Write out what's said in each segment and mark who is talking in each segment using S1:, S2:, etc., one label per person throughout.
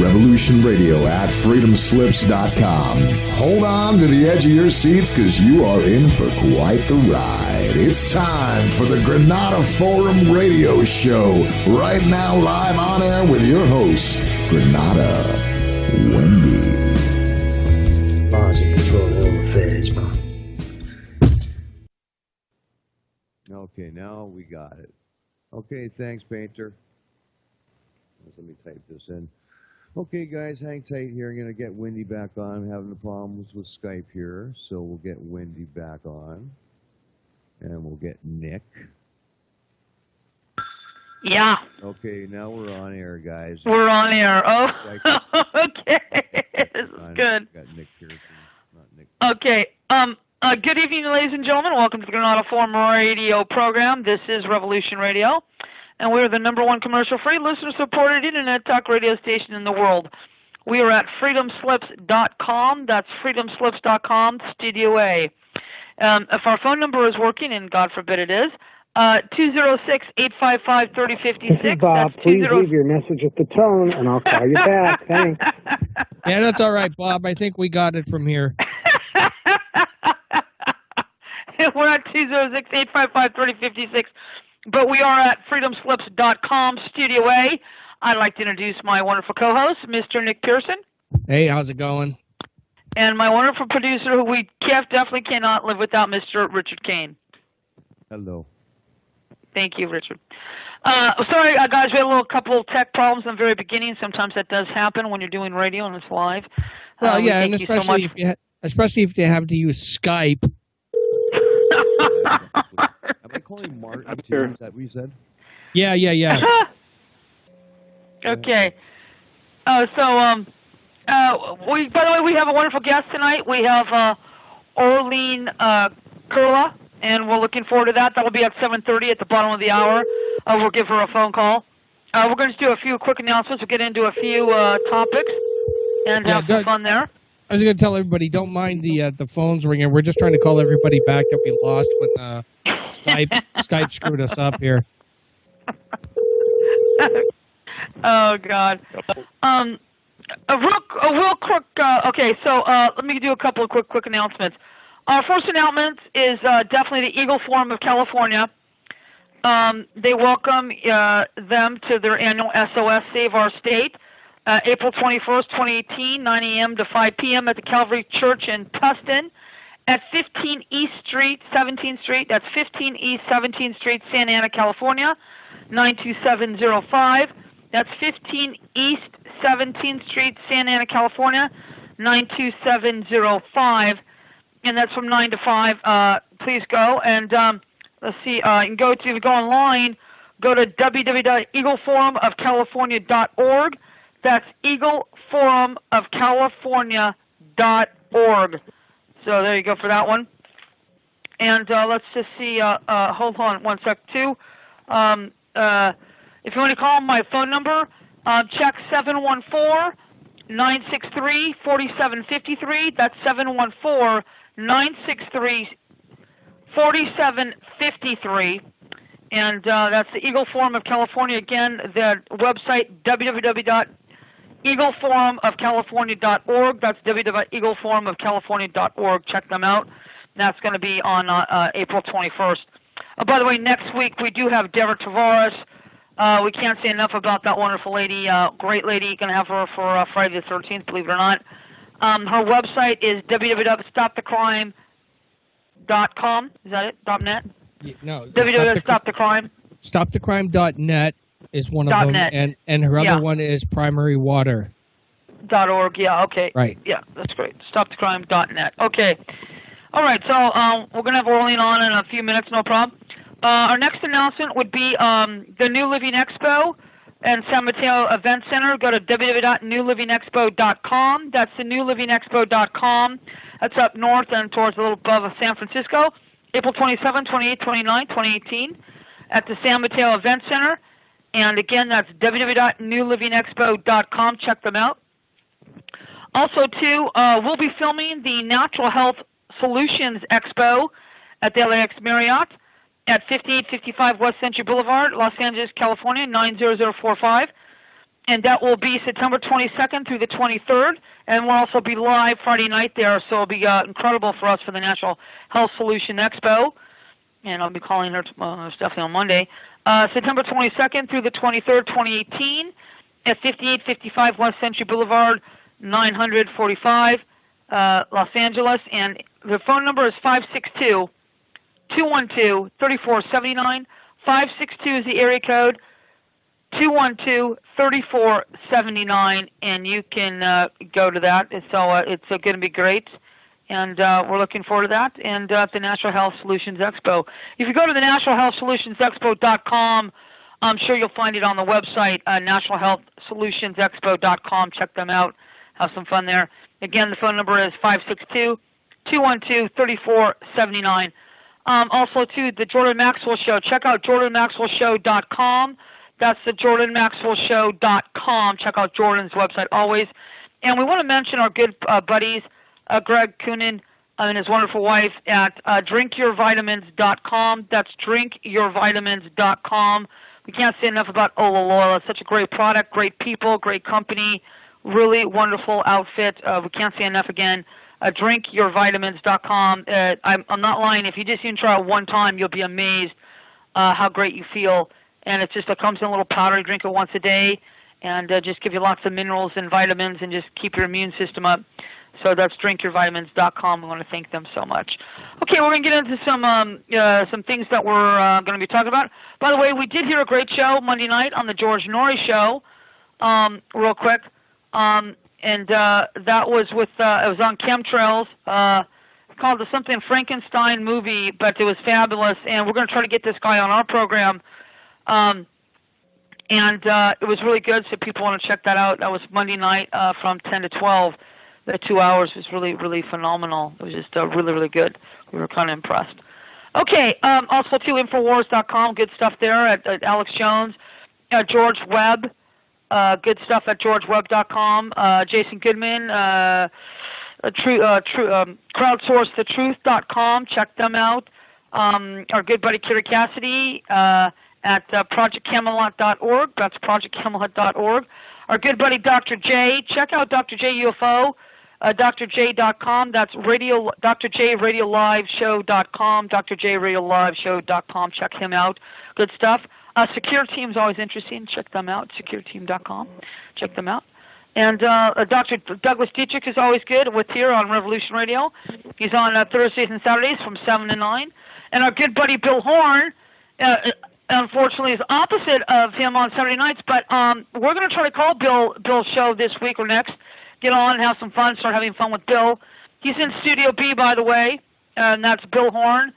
S1: Revolution Radio at freedomslips.com. Hold on to the edge of your seats because you are in for quite the ride. It's time for the Granada Forum Radio Show. Right now, live on air with your host, Granada Wendy.
S2: Laws and control all affairs, man.
S3: Okay, now we got it. Okay, thanks, Painter. Let me type this in. Okay, guys, hang tight here. I'm going to get Wendy back on. I'm having the problems with Skype here, so we'll get Wendy back on. And we'll get Nick.
S4: Yeah.
S3: Okay, now we're on air, guys.
S4: We're on air. Oh, okay. This is good.
S3: Got Nick Pearson, not Nick.
S4: Okay. Good evening, ladies and gentlemen. Welcome to the Granada Forum radio program. This is Revolution Radio, and we're the #1 commercial-free, listener-supported internet talk radio station in the world. We are at freedomslips.com. That's freedomslips.com, Studio A. If our phone number is working, and God forbid it is, 206-855-3056.
S2: This is Bob. Please leave your message at the tone, and I'll call you back. Thanks.
S5: Yeah, that's all right, Bob. I think we got it from here.
S4: We're at 206-855-3056, but we are at freedomslips.com, Studio A. I'd like to introduce my wonderful co-host, Mr. Nick Pearson.
S5: Hey, how's it going?
S4: And my wonderful producer, who we definitely cannot live without, Mr. Richard Kane.
S3: Hello.
S4: Thank you, Richard. Sorry, guys, we had a couple of tech problems in the very beginning. Sometimes that does happen when you're doing radio and it's live.
S5: Well, yeah, and especially if you have to use Skype.
S3: Am I calling Martin too? Is that what you said?
S5: Yeah.
S4: Okay. By the way, we have a wonderful guest tonight. We have Orlean Koehle, and we're looking forward to that. That will be at 7:30 at the bottom of the hour. We'll give her a phone call. We're going to do a few quick announcements. We'll get into a few topics and have some fun there.
S5: I was going to tell everybody, don't mind the phones ringing. We're just trying to call everybody back that we lost when Skype screwed us up here.
S4: Oh, God. A real quick, okay, so let me do a couple of quick announcements. Our first announcement is definitely the Eagle Forum of California. They welcome them to their annual SOS Save Our State, April 21st, 2018, 9 a.m. to 5 p.m. at the Calvary Church in Tustin at 15 East Street, 17th Street. That's 15 East 17th Street, Santa Ana, California, 92705. That's 15 East 17th Street, Santa Ana, California, 92705. And that's from 9 to 5. Please go. And let's see, you can go online, go to www.eagleforumofcalifornia.org. That's eagleforumofcalifornia.org. So there you go for that one. And let's just see, hold on one sec, too. If you want to call my phone number, check 714-963-4753. That's 714-963-4753. And that's the Eagle Forum of California. Again, the website, www.eagleforumofcalifornia.org. That's www.eagleforumofcalifornia.org. Check them out. That's going to be on April 21st. By the way, next week we do have Deborah Tavares. We can't say enough about that wonderful lady, great lady. You can have her for Friday the 13th, believe it or not. Her website is www.stopthecrime.com. Is that it? .net?
S5: No.
S4: www.stopthecrime.
S5: Stopthecrime.net is one of them, and her other one is primarywater.org.
S4: Yeah, okay.
S5: Right.
S4: Yeah, that's great. Stopthecrime.net. Okay. All right, so we're going to have Orlean on in a few minutes, no problem. Our next announcement would be the New Living Expo and San Mateo Event Center. Go to www.newlivingexpo.com. That's the newlivingexpo.com. That's up north and towards a little above San Francisco. April 27, 28, 29, 2018 at the San Mateo Event Center. And again, that's www.newlivingexpo.com. Check them out. Also, too, we'll be filming the Natural Health Solutions Expo at the LAX Marriott at 5855 West Century Boulevard, Los Angeles, California, 90045. and that will be September 22nd through the 23rd, and we'll also be live Friday night there, so it'll be incredible for us for the National Health Solution Expo, and I'll be calling her definitely on Monday. September 22nd through the 23rd, 2018, at 5855 West Century Boulevard, 945, Los Angeles, and the phone number is 562-212-3479. 562 is the area code, 212-3479, and you can go to that. So it's going to be great, and we're looking forward to that. And at the National Health Solutions Expo. If you go to the nationalhealthsolutionsexpo.com, I'm sure you'll find it on the website, nationalhealthsolutionsexpo.com. Check them out. Have some fun there. Again, the phone number is 562-212-3479. Also, too, the Jordan Maxwell Show. Check out jordanmaxwellshow.com. That's the jordanmaxwellshow.com. Check out Jordan's website always. And we want to mention our good buddies, Greg Coonan and his wonderful wife at drinkyourvitamins.com. That's drinkyourvitamins.com. We can't say enough about Ola. It's such a great product, great people, great company, really wonderful outfit. We can't say enough again. Drinkyourvitamins.com. I'm not lying. If you just even try it one time, you'll be amazed how great you feel. And it comes in a little powder. You drink it once a day, and just give you lots of minerals and vitamins, and just keep your immune system up. So that's drinkyourvitamins.com. We want to thank them so much. Okay, we're going to get into some things that we're going to be talking about. By the way, we did hear a great show Monday night on the George Norrie Show. Real quick. And that was with, it was on chemtrails. It's called the something Frankenstein movie, but it was fabulous. And we're going to try to get this guy on our program. And it was really good, so people want to check that out. That was Monday night from 10 to 12. The 2 hours was really, really phenomenal. It was just really, really good. We were kind of impressed. Okay, also to Infowars.com, good stuff there at Alex Jones. George Webb. Good stuff at georgewebb.com. Jason Goodman, crowdsourcethetruth.com. Check them out. Our good buddy Kira Cassidy at projectcamelot.org. That's projectcamelot.org. Our good buddy Dr. J. Check out Dr. J UFO. drj.com. That's drjradioliveshow.com. drjradioliveshow.com. Check him out. Good stuff. Secure Team's always interesting. Check them out. SecureTeam.com. Check them out. And Dr. Douglas Dietrich is always good with here on Revolution Radio. He's on Thursdays and Saturdays from 7 to 9. And our good buddy Bill Horn, unfortunately, is opposite of him on Saturday nights. But we're going to try to call Bill's show this week or next. Get on, have some fun, start having fun with Bill. He's in Studio B, by the way, and that's Bill Horn.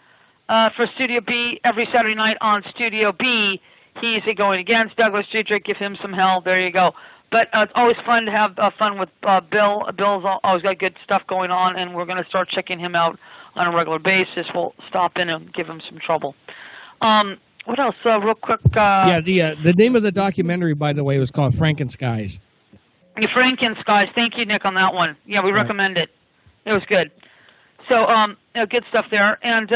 S4: For Studio B every Saturday night on Studio B. He's going against Douglas Dietrich. Give him some hell. There you go. But it's always fun to have fun with Bill. Bill's always got good stuff going on, and we're going to start checking him out on a regular basis. We'll stop in and give him some trouble. What else? Real quick.
S5: The name of the documentary, by the way, was called Frankenskies.
S4: Frankenskies. Thank you, Nick, on that one. Yeah, we recommend it. It was good. So, good stuff there. And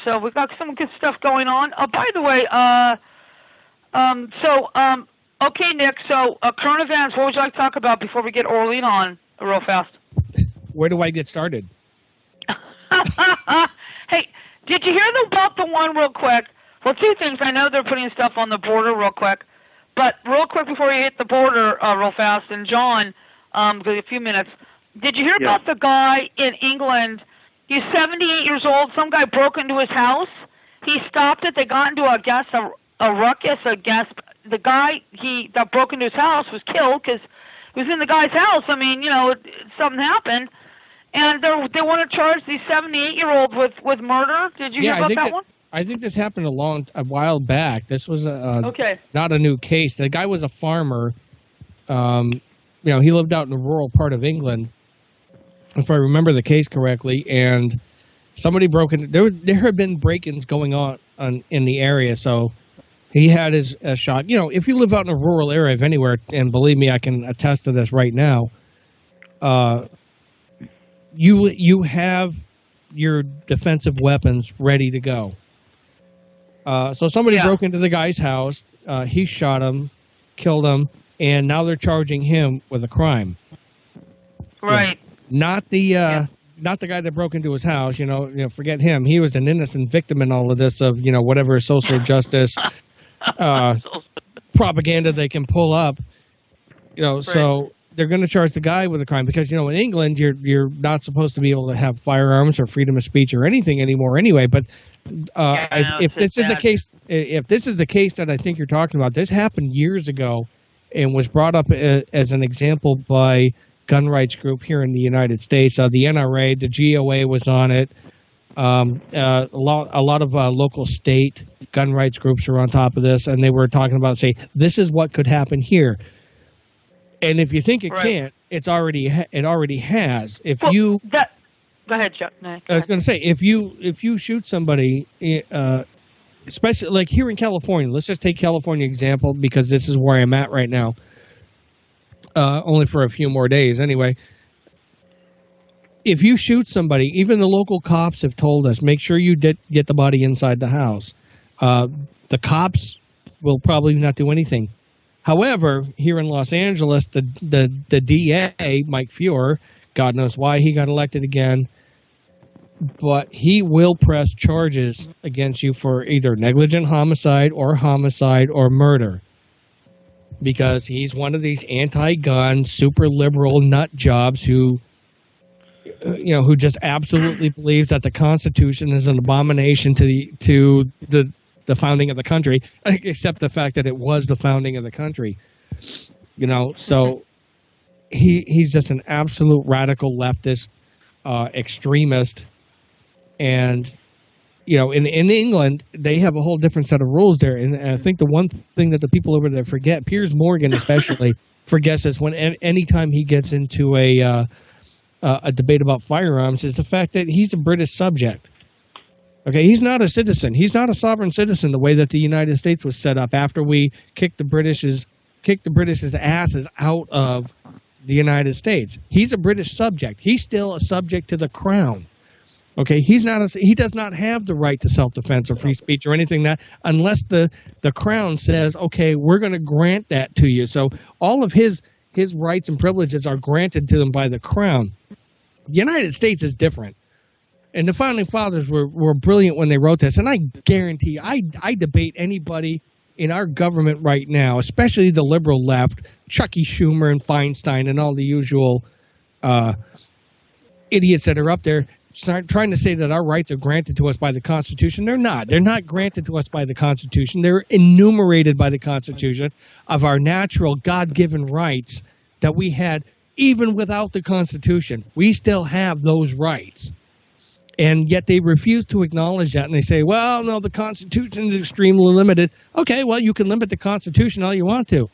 S4: so we've got some good stuff going on. By the way, okay, Nick, so current events, what would you like to talk about before we get Orlean on real fast?
S5: Where do I get started?
S4: Hey, did you hear about the one real quick? Well, two things. I know they're putting stuff on the border real quick. But real quick before you hit the border real fast, and John, a few minutes, did you hear about the guy in England? He's 78 years old. Some guy broke into his house. He stopped it. They got into, a ruckus. The guy that broke into his house was killed because he was in the guy's house. I mean, something happened. And they want to charge the 78-year-old with murder. Did you hear about that one?
S5: I think this happened a while back. This was not a new case. The guy was a farmer. He lived out in the rural part of England, if I remember the case correctly, and somebody broke in. There had been break-ins going on in the area, so he had his shot. If you live out in a rural area of anywhere, and believe me, I can attest to this right now, you have your defensive weapons ready to go. So somebody broke into the guy's house. He shot him, killed him, and now they're charging him with a crime.
S4: Right.
S5: Not the guy that broke into his house. Forget him. He was an innocent victim in all of this of whatever social justice propaganda they can pull up. So they're going to charge the guy with a crime because in England you're not supposed to be able to have firearms or freedom of speech or anything anymore anyway. But if this is the case that I think you're talking about, this happened years ago and was brought up as an example by gun rights group here in the United States. The NRA, the GOA was on it. A lot of local state gun rights groups are on top of this, and they were talking about, say, this is what could happen here. And if you think it can't, it already has. Go
S4: ahead, Chuck. No,
S5: I was going to say, if you shoot somebody, especially like here in California, let's just take California example because this is where I'm at right now. Only for a few more days, anyway. If you shoot somebody, even the local cops have told us, make sure you get the body inside the house. The cops will probably not do anything. However, here in Los Angeles, the DA, Mike Fuhrer, God knows why he got elected again, but he will press charges against you for either negligent homicide or murder. Because he's one of these anti-gun, super liberal nut jobs who just absolutely believes that the Constitution is an abomination to the founding of the country, except the fact that it was the founding of the country. So he's just an absolute radical leftist extremist, and in England, they have a whole different set of rules there. And I think the one thing that the people over there forget, Piers Morgan especially, forgets this when anytime he gets into a debate about firearms, is the fact that he's a British subject. Okay, he's not a citizen. He's not a sovereign citizen the way that the United States was set up after we kicked the British's asses out of the United States. He's a British subject. He's still a subject to the crown. Okay, he does not have the right to self-defense or free speech or anything that unless the crown says, okay, we're going to grant that to you. So all of his rights and privileges are granted to him by the crown. The United States is different. And the Founding Fathers were brilliant when they wrote this. And I guarantee, I debate anybody in our government right now, especially the liberal left, Chucky Schumer and Feinstein and all the usual idiots that are up there, start trying to say that our rights are granted to us by the Constitution. They're not. They're not granted to us by the Constitution. They're enumerated by the Constitution of our natural God-given rights that we had even without the Constitution. We still have those rights. And yet they refuse to acknowledge that. And they say, well, no, the Constitution is extremely limited. Okay, well, you can limit the Constitution all you want to.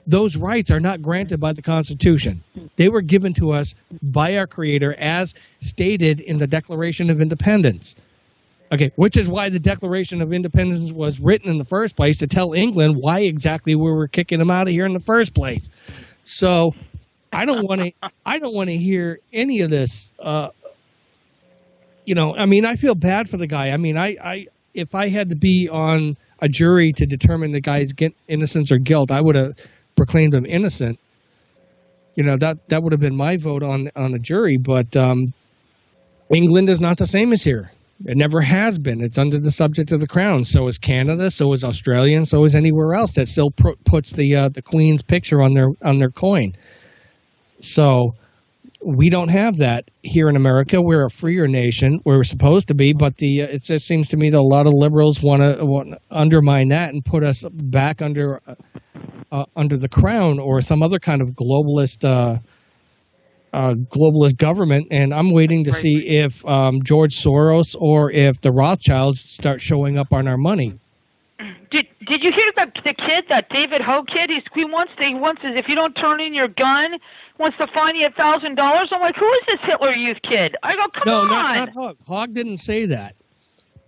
S5: Those rights are not granted by the Constitution. They were given to us by our Creator as stated in the Declaration of Independence. Okay, which is why the Declaration of Independence was written in the first place, to tell England why exactly we were kicking them out of here in the first place. So I don't want to hear any of this. I feel bad for the guy. I mean, if I had to be on a jury to determine the guy's innocence or guilt, I would have proclaimed him innocent. That would have been my vote on the jury. But England is not the same as here. It never has been. It's under the subject of the crown. So is Canada. So is Australia. And so is anywhere else that still puts the Queen's picture on their coin. So we don't have that here in America. We're a freer nation. We're supposed to be, but it just seems to me that a lot of liberals want to undermine that and put us back under the crown or some other kind of globalist government. And I'm waiting to see if George Soros or if the Rothschilds start showing up on our money.
S4: Did you hear that the kid, that David Ho kid? He wants if you don't turn in your gun, wants to fine you $1,000. I'm like, who is this Hitler Youth kid? I go, come on. No,
S5: not Hogg. Hogg didn't say that.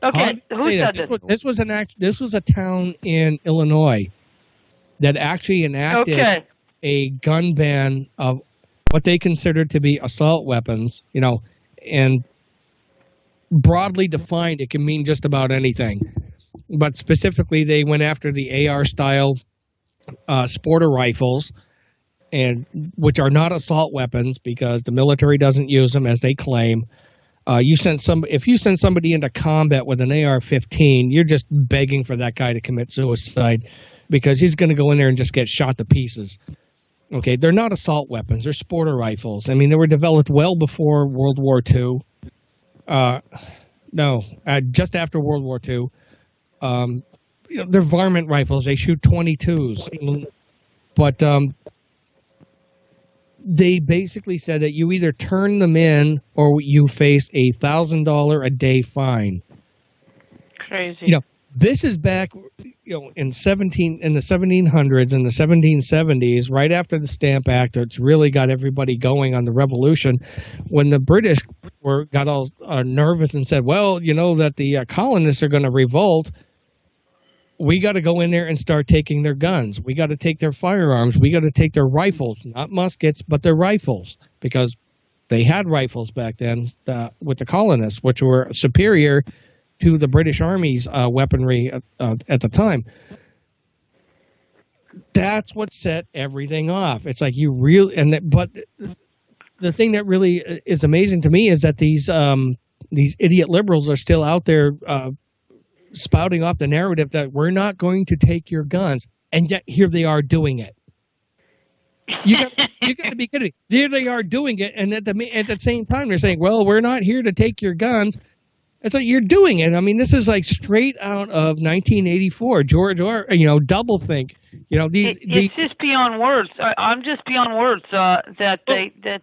S4: Okay, who said this?
S5: This was a town in Illinois that actually enacted a gun ban of what they considered to be assault weapons. And broadly defined, it can mean just about anything. But specifically, they went after the AR-style sporter rifles, and which are not assault weapons because the military doesn't use them as they claim. If you send somebody into combat with an AR-15, you're just begging for that guy to commit suicide because he's going to go in there and just get shot to pieces. Okay, they're not assault weapons; they're sporter rifles. I mean, they were developed well before World War II. Just after World War II. They're varmint rifles. They shoot 22s, but they basically said that you either turn them in or you face a $1,000 a day fine.
S4: Crazy.
S5: This is back, in the 1700s and the 1770s, right after the Stamp Act. It's really got everybody going on the revolution. When the British got all nervous and said, "Well, that the colonists are going to revolt. We got to go in there and start taking their guns. We got to take their firearms. We got to take their rifles, not muskets, but their rifles, because they had rifles back then with the colonists, which were superior to the British Army's weaponry at the time." That's what set everything off. It's like but the thing that really is amazing to me is that these idiot liberals are still out there spouting off the narrative that we're not going to take your guns, and yet here they are doing it. You got to be kidding me. There they are doing it, and at the same time they're saying, "Well, we're not here to take your guns." It's like you're doing it. I mean, this is like straight out of 1984. George Orwell, doublethink.
S4: It's just beyond words. I'm just beyond words that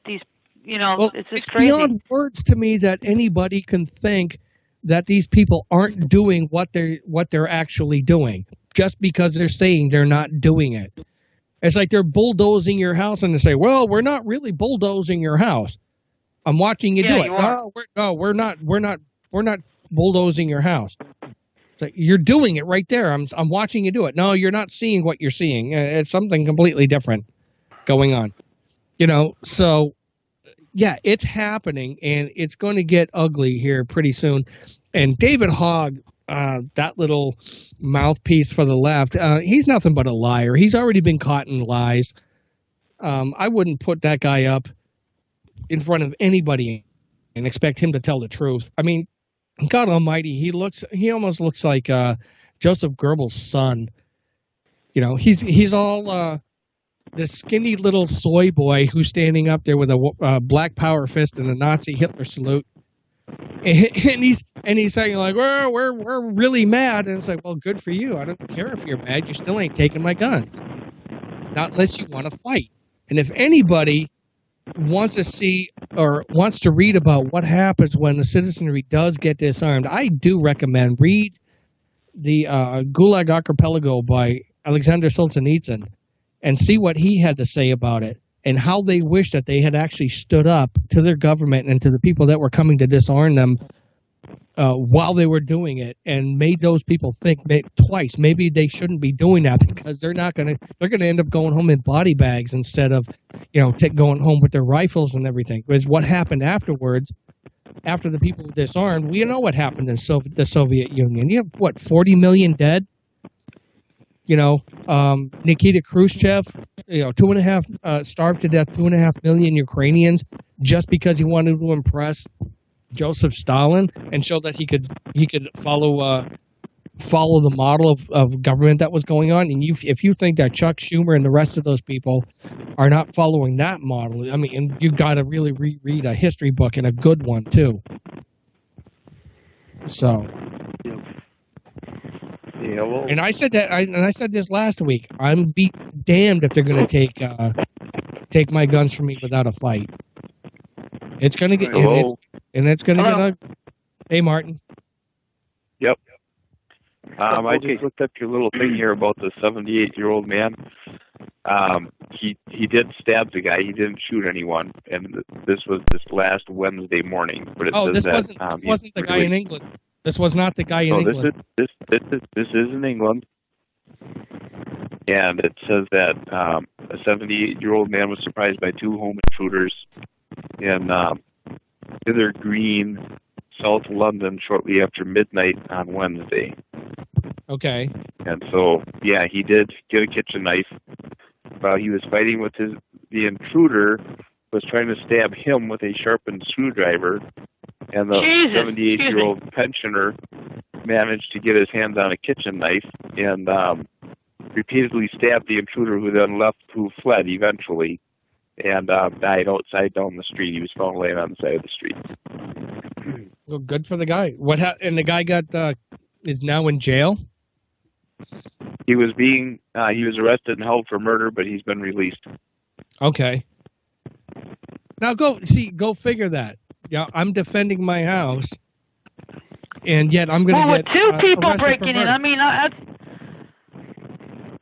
S4: these. It's just crazy.
S5: It's beyond words to me that anybody can think that these people aren't doing what they're actually doing just because they're saying they're not doing it. It's like they're bulldozing your house and they say, "Well, we're not really bulldozing your house. I'm watching you do it." We're not bulldozing your house. It's like you're doing it right there. I'm watching you do it. No, you're not seeing what you're seeing. It's something completely different going on. So yeah, it's happening, and it's going to get ugly here pretty soon. And David Hogg, that little mouthpiece for the left, he's nothing but a liar. He's already been caught in lies. I wouldn't put that guy up in front of anybody and expect him to tell the truth. I mean, God Almighty, he almost looks like Joseph Goebbels' son. He's all this skinny little soy boy who's standing up there with a black power fist and a Nazi Hitler salute, and he's saying like, "Well, we're really mad," and it's like, well, good for you. I don't care if you're mad. You still ain't taking my guns, not unless you want to fight. And if anybody wants to see or wants to read about what happens when the citizenry does get disarmed, I do recommend read the Gulag Archipelago by Alexander Solzhenitsyn and see what he had to say about it and how they wish that they had actually stood up to their government and to the people that were coming to disarm them while they were doing it, and made those people think twice. Maybe they shouldn't be doing that because they're going to end up going home in body bags instead of, going home with their rifles and everything. Because what happened afterwards, after the people were disarmed, we know what happened in the Soviet Union. You have, 40 million dead? Nikita Khrushchev, 2.5 starved to death, 2.5 million Ukrainians just because he wanted to impress Joseph Stalin and show that he could follow the model of government that was going on. And if you think that Chuck Schumer and the rest of those people are not following that model, I mean, you've got to really reread a history book, and a good one too. So.
S6: Yeah, well,
S5: and I said that, I said this last week. I'm be damned if they're going to take my guns from me without a fight. It's going to get, it's going to get ugly. Hey, Martin.
S6: Yep. I just looked up your little thing here about the 78-year-old man. He did stab the guy. He didn't shoot anyone, and this was this last Wednesday morning. But
S5: this wasn't the guy in England. This was not the guy in England.
S6: This is in England, and it says that a 78-year-old man was surprised by two home intruders in Hither Green, South London, shortly after midnight on Wednesday.
S5: Okay.
S6: And so, yeah, he did get a kitchen knife while he was fighting with the intruder was trying to stab him with a sharpened screwdriver, and the 78-year-old pensioner managed to get his hands on a kitchen knife and repeatedly stabbed the intruder, who fled eventually, and died outside down the street. He was found laying on the side of the street.
S5: Well, good for the guy. And the guy is now in jail?
S6: He was arrested and held for murder, but he's been released.
S5: Okay. Now go figure that. Yeah, I'm defending my house, and yet I'm going to get
S4: with 2 people breaking in. I mean, that's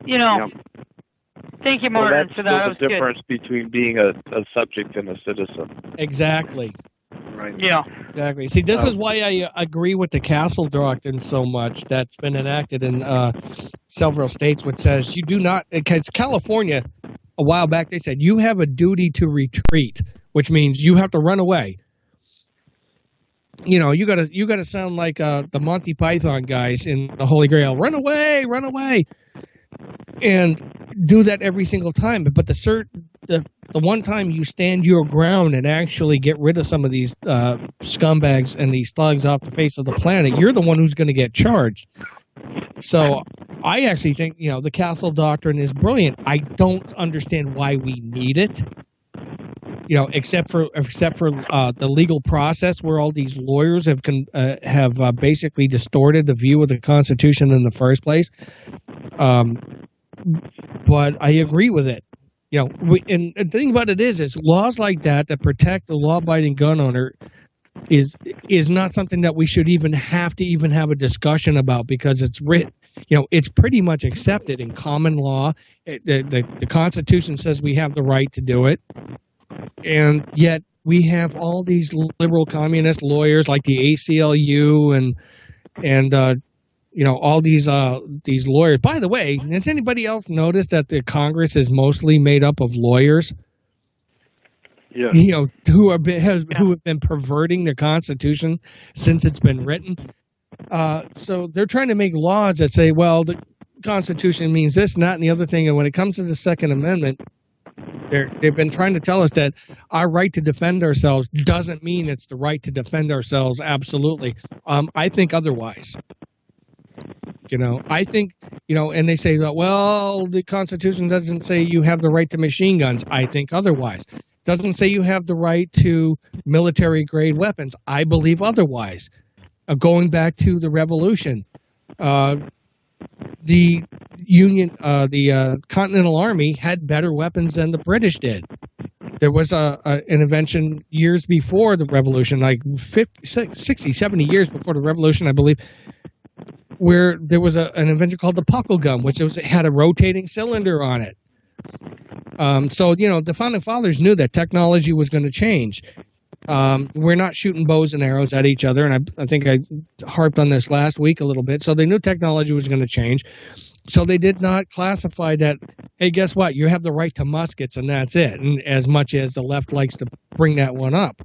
S6: Yeah.
S4: Thank you, Martin, for that.
S6: There's a difference between being a subject and a citizen.
S5: Exactly.
S6: Right.
S4: Yeah.
S5: Exactly. See, this is why I agree with the castle doctrine so much that's been enacted in several states, which says you do not, because California, a while back, they said you have a duty to retreat, which means you have to run away. You know, you gotta sound like the Monty Python guys in the Holy Grail. Run away, run away. And do that every single time. But the one time you stand your ground and actually get rid of some of these scumbags and these thugs off the face of the planet, you're the one who's going to get charged. So I actually think, the castle doctrine is brilliant. I don't understand why we need it. Except for the legal process where all these lawyers have basically distorted the view of the Constitution in the first place. But I agree with it. And the thing about it is laws like that protect the law-abiding gun owner is not something that we should even have a discussion about, because it's written. It's pretty much accepted in common law. The Constitution says we have the right to do it. And yet we have all these liberal communist lawyers like the ACLU and all these lawyers. By the way, has anybody else noticed that the Congress is mostly made up of lawyers?
S6: Yeah.
S5: Who have been perverting the Constitution since it's been written. So they're trying to make laws that say, well, the Constitution means this, and that, and the other thing. And when it comes to the Second Amendment, they've been trying to tell us that our right to defend ourselves doesn't mean it's the right to defend ourselves. Absolutely. I think otherwise. I think, and they say that, well, the Constitution doesn't say you have the right to machine guns. I think otherwise. Doesn't say you have the right to military-grade weapons. I believe otherwise. Going back to the Revolution, the Continental Army had better weapons than the British did. There was an invention years before the Revolution, like 60, 70 years before the Revolution, I believe, where there was an invention called the puckle gun, which had a rotating cylinder on it. So, the Founding Fathers knew that technology was going to change. We're not shooting bows and arrows at each other, and I think I harped on this last week a little bit. So they knew technology was going to change. So they did not classify that, hey, guess what? You have the right to muskets, and that's it. And as much as the left likes to bring that one up.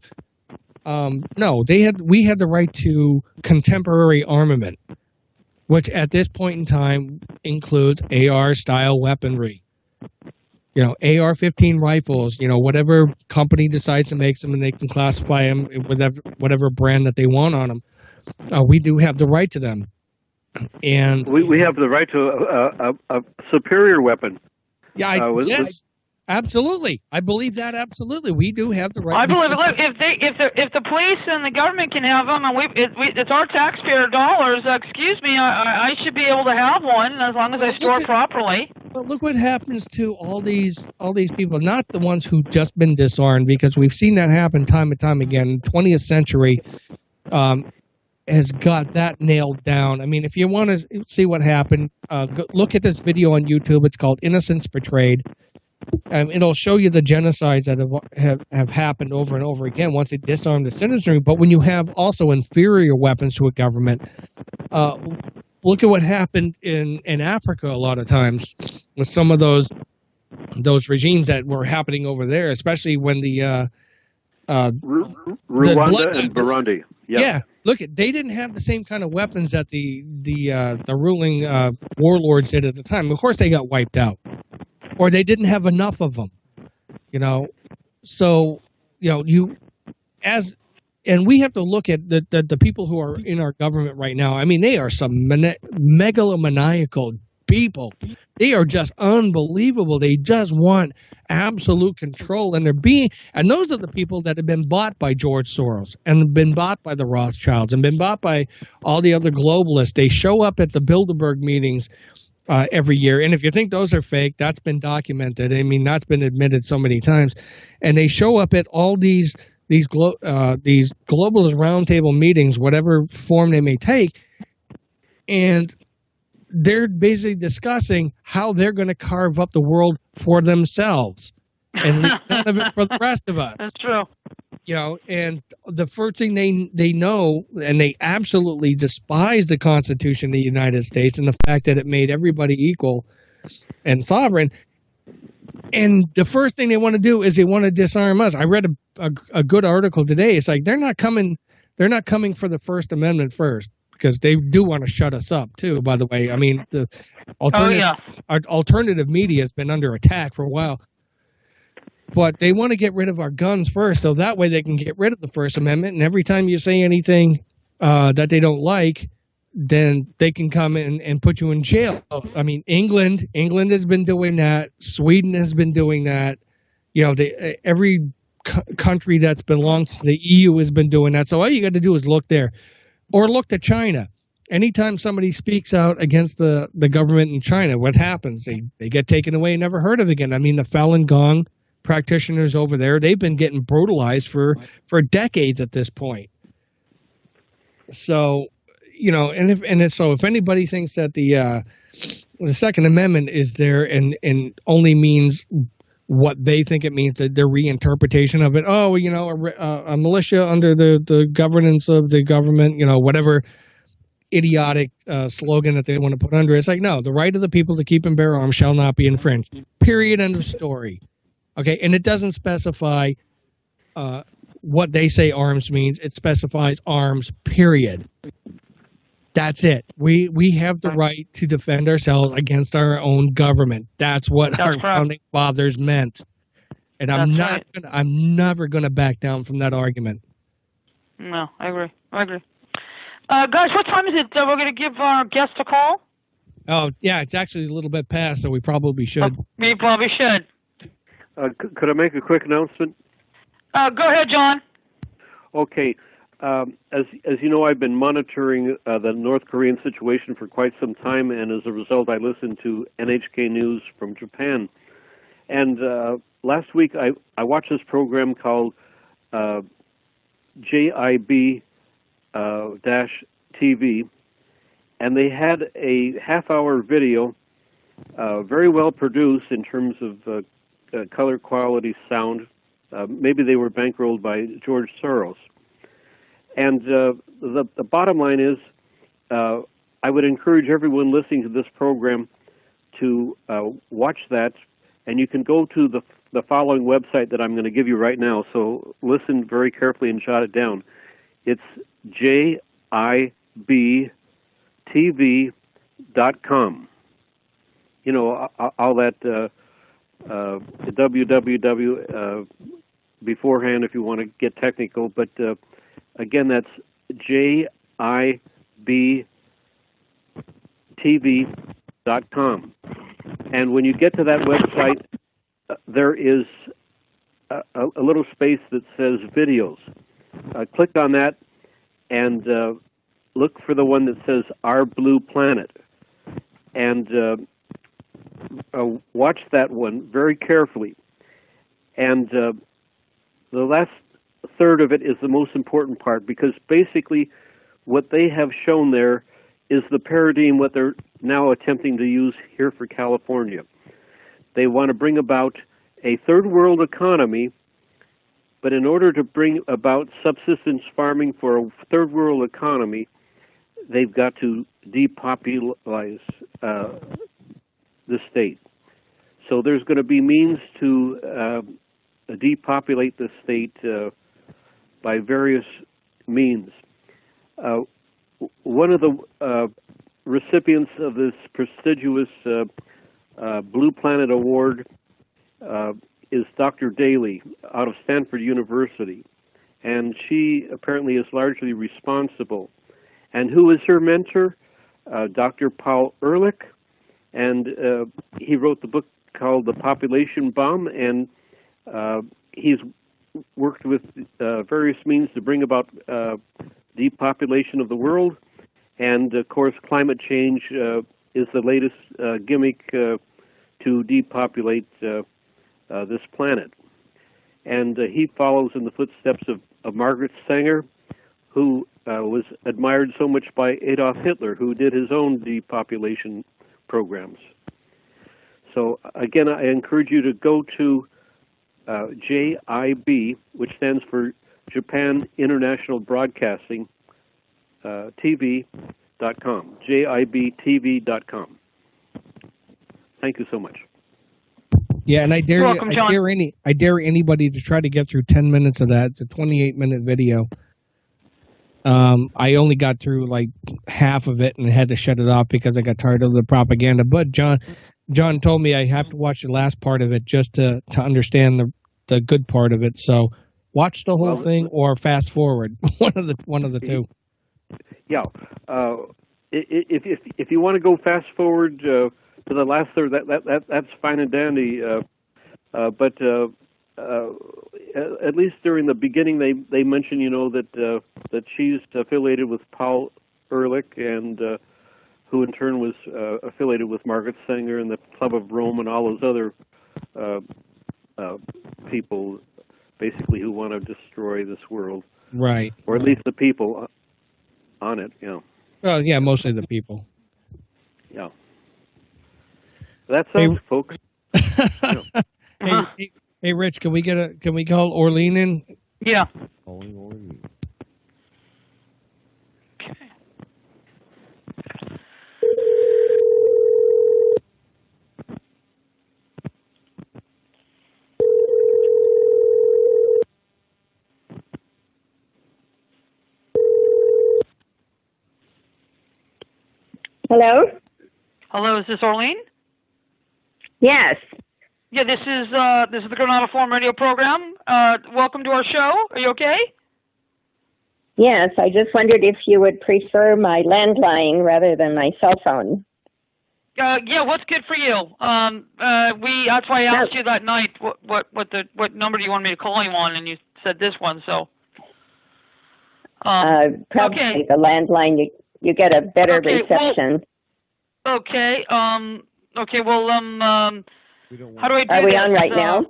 S5: No, we had the right to contemporary armament, which at this point in time includes AR-style weaponry. AR-15 rifles, whatever company decides to make them, and they can classify them with whatever brand that they want on them. We do have the right to them. And
S7: we have the right to a superior weapon.
S5: Yeah, yes, absolutely. I believe that absolutely. We do have the right.
S4: I believe if the police and the government can have them, and it's our taxpayer dollars. Excuse me, I should be able to have one as long as I store it properly.
S5: But look what happens to all these people, not the ones who just been disarmed, because we've seen that happen time and time again. 20th century has got that nailed down. I mean, if you want to see what happened, look at this video on YouTube. It's called Innocence Portrayed. It'll show you the genocides that have happened over and over again once they disarm the citizenry. But when you have also inferior weapons to a government, look at what happened in Africa a lot of times with some of those regimes that were happening over there, especially when the
S7: Rwanda and Burundi. Yep.
S5: Yeah, look, they didn't have the same kind of weapons that the ruling warlords did at the time. Of course, they got wiped out, or they didn't have enough of them. So and we have to look at the people who are in our government right now. I mean, they are some megalomaniacal people. They are just unbelievable. They just want absolute control, and those are the people that have been bought by George Soros and been bought by the Rothschilds and been bought by all the other globalists. They show up at the Bilderberg meetings every year, and if you think those are fake, that's been documented. I mean, that's been admitted so many times, and they show up at all these globalist roundtable meetings, whatever form they may take, and they're basically discussing how they're going to carve up the world for themselves and leave none of it for the rest of us.
S4: That's true.
S5: And the first thing they know, and they absolutely despise the Constitution of the United States and the fact that it made everybody equal and sovereign. And the first thing they want to do is they want to disarm us. I read a good article today. It's like they're not coming for the First Amendment first, because they do want to shut us up too, by the way. I mean, the alternative media has been under attack for a while. But they want to get rid of our guns first, so that way they can get rid of the First Amendment. And every time you say anything that they don't like, then they can come in and put you in jail. I mean, England has been doing that. Sweden has been doing that. Every country that's belongs to the EU has been doing that. So all you got to do is look there. Or look to China. Anytime somebody speaks out against the government in China, what happens? They get taken away and never heard of again. I mean, the Falun Gong practitioners over there, they've been getting brutalized for decades at this point. So, if anybody thinks that the Second Amendment is there and only means what they think it means, their reinterpretation of it. Oh, a militia under the governance of the government, whatever idiotic slogan that they want to put under it. It's like, no, the right of the people to keep and bear arms shall not be infringed. Period. End of story. Okay, and it doesn't specify what they say arms means. It specifies arms, period. That's it. We have the right to defend ourselves against our own government. That's what our founding fathers meant. And I'm never going to back down from that argument.
S4: No, I agree. Guys, what time is it? We're going to give our guest a call?
S5: Oh, yeah, it's actually a little bit past, so we probably should.
S4: We probably should.
S7: Could I make a quick announcement?
S4: Go ahead, John.
S7: Okay. As you know, I've been monitoring the North Korean situation for quite some time, and as a result, I listened to NHK News from Japan. And last week, I watched this program called JIB TV, and they had a half-hour video, very well produced in terms of color quality, sound. Maybe they were bankrolled by George Soros. And the bottom line is, I would encourage everyone listening to this program to watch that, and you can go to the following website that I'm going to give you right now, so listen very carefully and jot it down. It's JIBTV.com. All that www beforehand if you want to get technical, but again, that's JIBTV.com. And when you get to that website, there is a little space that says videos. Click on that and look for the one that says Our Blue Planet. And watch that one very carefully. And the last third of it is the most important part, because basically what they have shown there is the paradigm what they're now attempting to use here for California. They want to bring about a third world economy, but in order to bring about subsistence farming for a third world economy, they've got to depopularize the state. So there's going to be means to depopulate the state by various means. One of the recipients of this prestigious Blue Planet Award is Dr. Daly out of Stanford University, and she apparently is largely responsible. And who is her mentor? Dr. Paul Ehrlich, and he wrote the book called The Population Bomb, and he's worked with various means to bring about depopulation of the world, and of course climate change is the latest gimmick to depopulate this planet. And he follows in the footsteps of Margaret Sanger, who was admired so much by Adolf Hitler, who did his own depopulation programs. So again, I encourage you to go to JIB, which stands for Japan International Broadcasting, TV.com, JIBTV.com. Thank you so much.
S5: Yeah, and I dare anybody to try to get through 10 minutes of that. It's a 28-minute video. I only got through like half of it and had to shut it off because I got tired of the propaganda. But John told me I have to watch the last part of it just to understand the good part of it. So watch the whole thing or fast forward. one of the two.
S7: Yeah. If you want to go fast forward to the last third, that's fine and dandy. But at least during the beginning, they mention, that she's affiliated with Paul Ehrlich, and who in turn was affiliated with Margaret Sanger and the Club of Rome and all those other people, basically, who want to destroy this world.
S5: Right.
S7: Or at least the people on it,
S5: Well, yeah, mostly the people.
S7: Yeah. That's us, folks.
S5: Hey, Rich, can we call Orlean in?
S4: Yeah.
S3: Orlean.
S4: Okay.
S8: Hello?
S4: Hello, is this Orlean?
S8: Yes.
S4: Yeah, this is the Granada Forum radio program. Welcome to our show. Are you okay?
S8: Yes, I just wondered if you would prefer my landline rather than my cell phone.
S4: Yeah, what's good for you? That's why I asked you that night what number do you want me to call you on, and you said this one. So
S8: probably the landline. You get a better reception.
S4: Well, okay. Well, how do I do
S8: Are we
S4: this?
S8: on right now?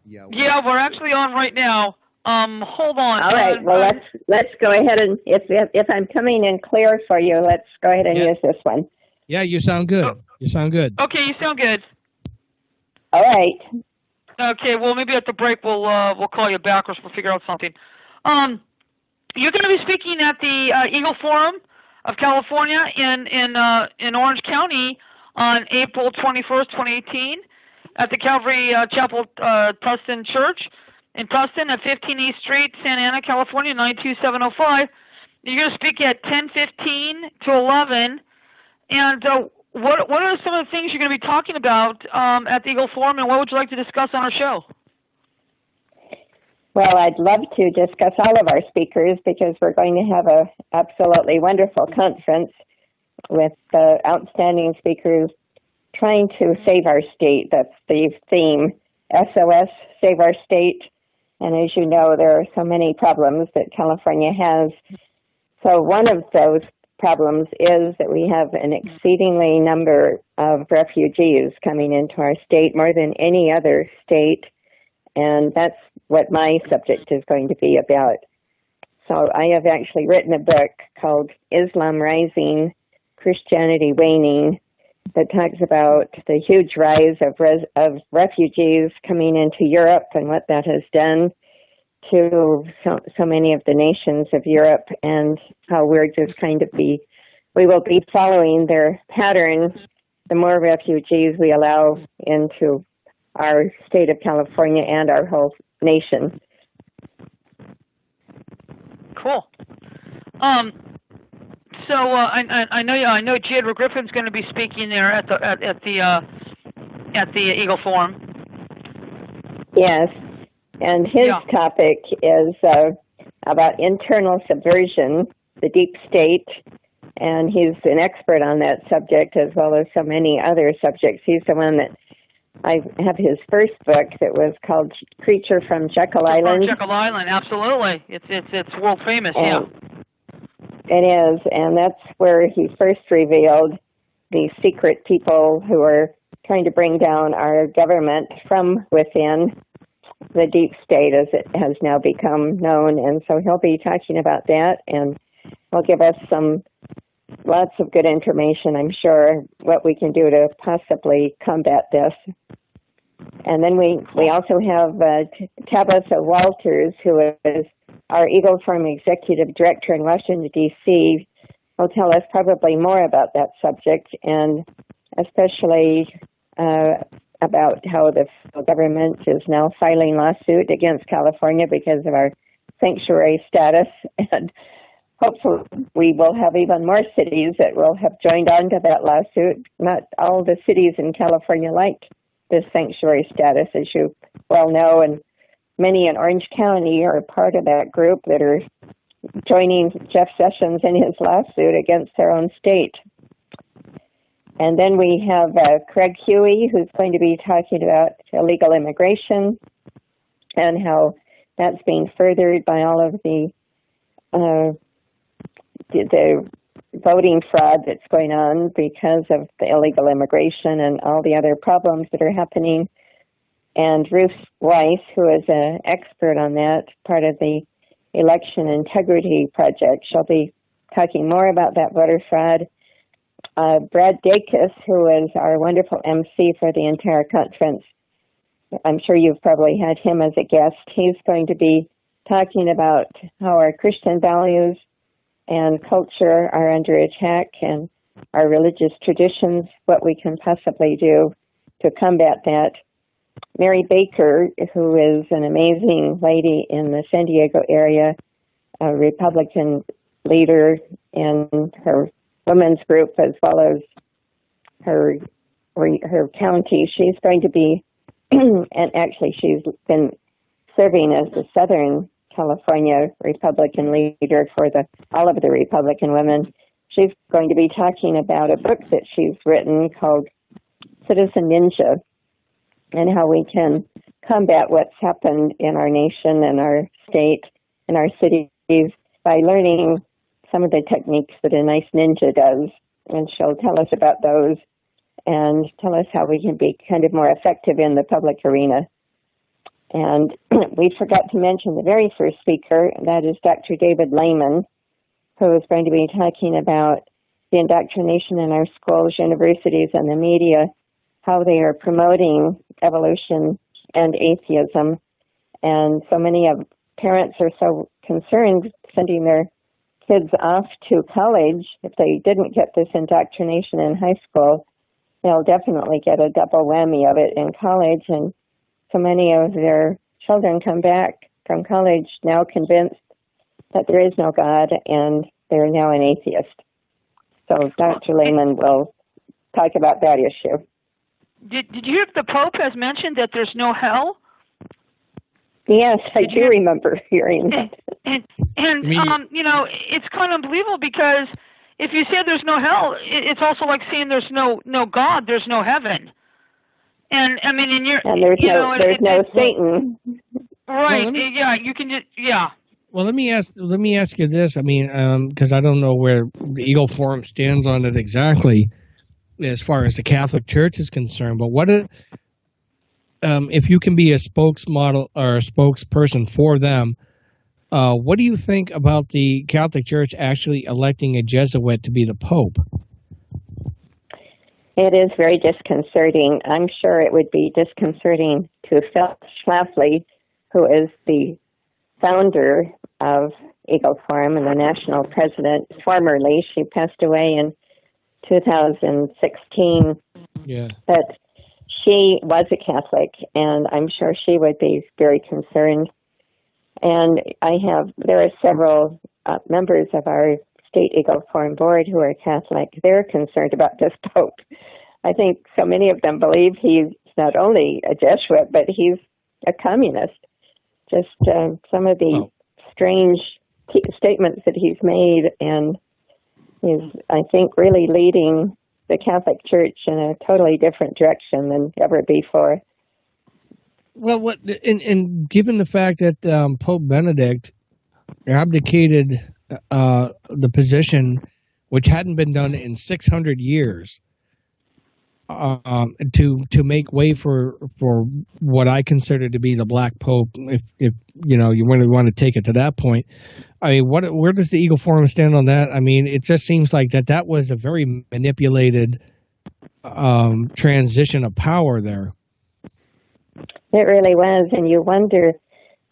S4: Yeah, we're actually on right now. Hold on.
S8: All right. Well, let's go ahead and if I'm coming in clear for you, let's go ahead and use this one.
S5: Yeah, you sound good. You sound good.
S4: Okay, you sound good.
S8: All right.
S4: Okay. Well, maybe at the break we'll call you back, or we'll figure out something. You're going to be speaking at the Eagle Forum of California in Orange County on April 21st, 2018, at the Calvary Chapel Tustin Church in Tustin at 15 East Street, Santa Ana, California, 92705. You're going to speak at 10:15 to 11. And what are some of the things you're going to be talking about at the Eagle Forum, and what would you like to discuss on our show?
S8: Well, I'd love to discuss all of our speakers because we're going to have a absolutely wonderful conference with outstanding speakers trying to save our state. That's the theme, SOS, Save Our State. And as you know, there are so many problems that California has. So one of those problems is that we have an exceedingly number of refugees coming into our state, more than any other state. And that's what my subject is going to be about. So I have actually written a book called Islam Rising, Christianity Waning, that talks about the huge rise of refugees coming into Europe and what that has done to so many of the nations of Europe, and how we're just we will be following their pattern. The more refugees we allow into our state of California and our whole nation.
S4: cool. So I know Jadra Griffin's going to be speaking there at the Eagle Forum.
S8: Yes, and his topic is about internal subversion, the deep state, and he's an expert on that subject as well as so many other subjects. He's the one that I have his first book that was called Creature from Jekyll Island.
S4: Jekyll Island, absolutely. It's world famous,
S8: It is, and that's where he first revealed the secret people who are trying to bring down our government from within, the deep state as it has now become known. And so he'll be talking about that, and he'll give us lots of good information, I'm sure, what we can do to possibly combat this. And then we also have Tabitha Walters, who is our Eagle Forum Executive Director in Washington, D.C., will tell us probably more about that subject, and especially about how the federal government is now filing lawsuit against California because of our sanctuary status. And hopefully we will have even more cities that will have joined on to that lawsuit. Not all the cities in California like this sanctuary status, as you well know, and many in Orange County are part of that group that are joining Jeff Sessions in his lawsuit against their own state. And then we have Craig Huey, who's going to be talking about illegal immigration and how that's being furthered by all of the voting fraud that's going on because of the illegal immigration and all the other problems that are happening. And Ruth Weiss, who is an expert on that, part of the Election Integrity Project, she'll be talking more about that voter fraud. Brad Dacus, who is our wonderful MC for the entire conference, I'm sure you've probably had him as a guest. He's going to be talking about how our Christian values and culture are under attack and our religious traditions, what we can possibly do to combat that. Mary Baker, who is an amazing lady in the San Diego area, a Republican leader in her women's group as well as her county. She's going to be, and actually she's been serving as the Southern California Republican leader for all of the Republican women. She's going to be talking about a book that she's written called Citizen Ninja, and how we can combat what's happened in our nation and our state and our cities by learning some of the techniques that a nice ninja does. And she'll tell us about those and tell us how we can be kind of more effective in the public arena. And we forgot to mention the very first speaker, and that is Dr. David Lehman, who is going to be talking about the indoctrination in our schools, universities, and the media, how they are promoting evolution and atheism. And so many of parents are so concerned sending their kids off to college. If they didn't get this indoctrination in high school, they'll definitely get a double whammy of it in college. And so many of their children come back from college now convinced that there is no God and they're now an atheist. So Dr. Lehman will talk about that issue.
S4: Did you hear if the Pope has mentioned that there's no hell?
S8: Yes, I do remember hearing that.
S4: And you know, it's kind of unbelievable because if you say there's no hell, it's also like saying there's no God, there's no heaven. And I mean,
S8: there's no Satan.
S4: Right? Well, you can just
S5: Well, let me ask you this. I mean, because I don't know where the Eagle Forum stands on it exactly, as far as the Catholic Church is concerned. But what if you can be a spokesmodel or a spokesperson for them? What do you think about the Catholic Church actually electing a Jesuit to be the Pope?
S8: It is very disconcerting. I'm sure it would be disconcerting to Phil Schlafly, who is the founder of Eagle Forum and the national president. Formerly, she passed away in 2016.
S5: Yeah.
S8: But she was a Catholic, and I'm sure she would be very concerned. And there are several members of our State Eagle Forum Board who are Catholic, they're concerned about this Pope. I think so many of them believe he's not only a Jesuit, but he's a communist. Just some of the strange statements that he's made, and he's, I think, really leading the Catholic Church in a totally different direction than ever before.
S5: Well, and given the fact that Pope Benedict abdicated the position, which hadn't been done in 600 years, to make way for what I consider to be the Black Pope, if you really want to take it to that point. I mean, where does the Eagle Forum stand on that? I mean, it just seems like that was a very manipulated transition of power there.
S8: It really was, and you wonder,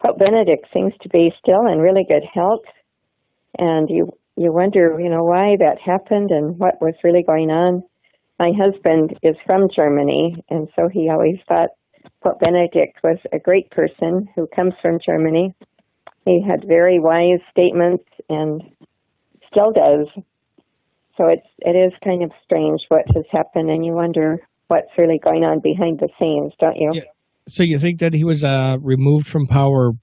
S8: Pope Benedict seems to be still in really good health, and you wonder, why that happened and what was really going on. My husband is from Germany, and so he always thought Pope Benedict was a great person who comes from Germany. He had very wise statements and still does. So it is kind of strange what has happened, and you wonder what's really going on behind the scenes, don't you?
S5: Yeah. So you think that he was removed from power,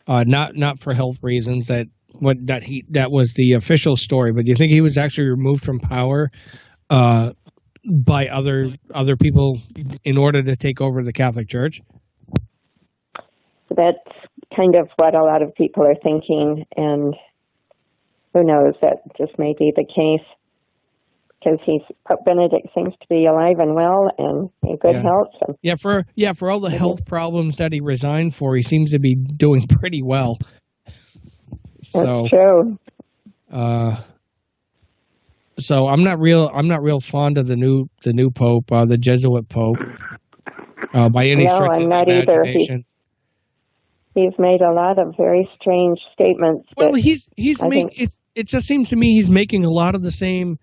S5: not for health reasons, that was the official story, but do you think he was actually removed from power by other people in order to take over the Catholic Church?
S8: That's kind of what a lot of people are thinking, and who knows, that just may be the case, because Pope Benedict seems to be alive and well and in good health. And
S5: for all the health problems that he resigned for, he seems to be doing pretty well.
S8: That's true.
S5: So I'm not real fond of the new Pope, the Jesuit Pope, by any stretch of the imagination.
S8: He's made a lot of very strange statements.
S5: Well, it just seems to me he's making a lot of the same,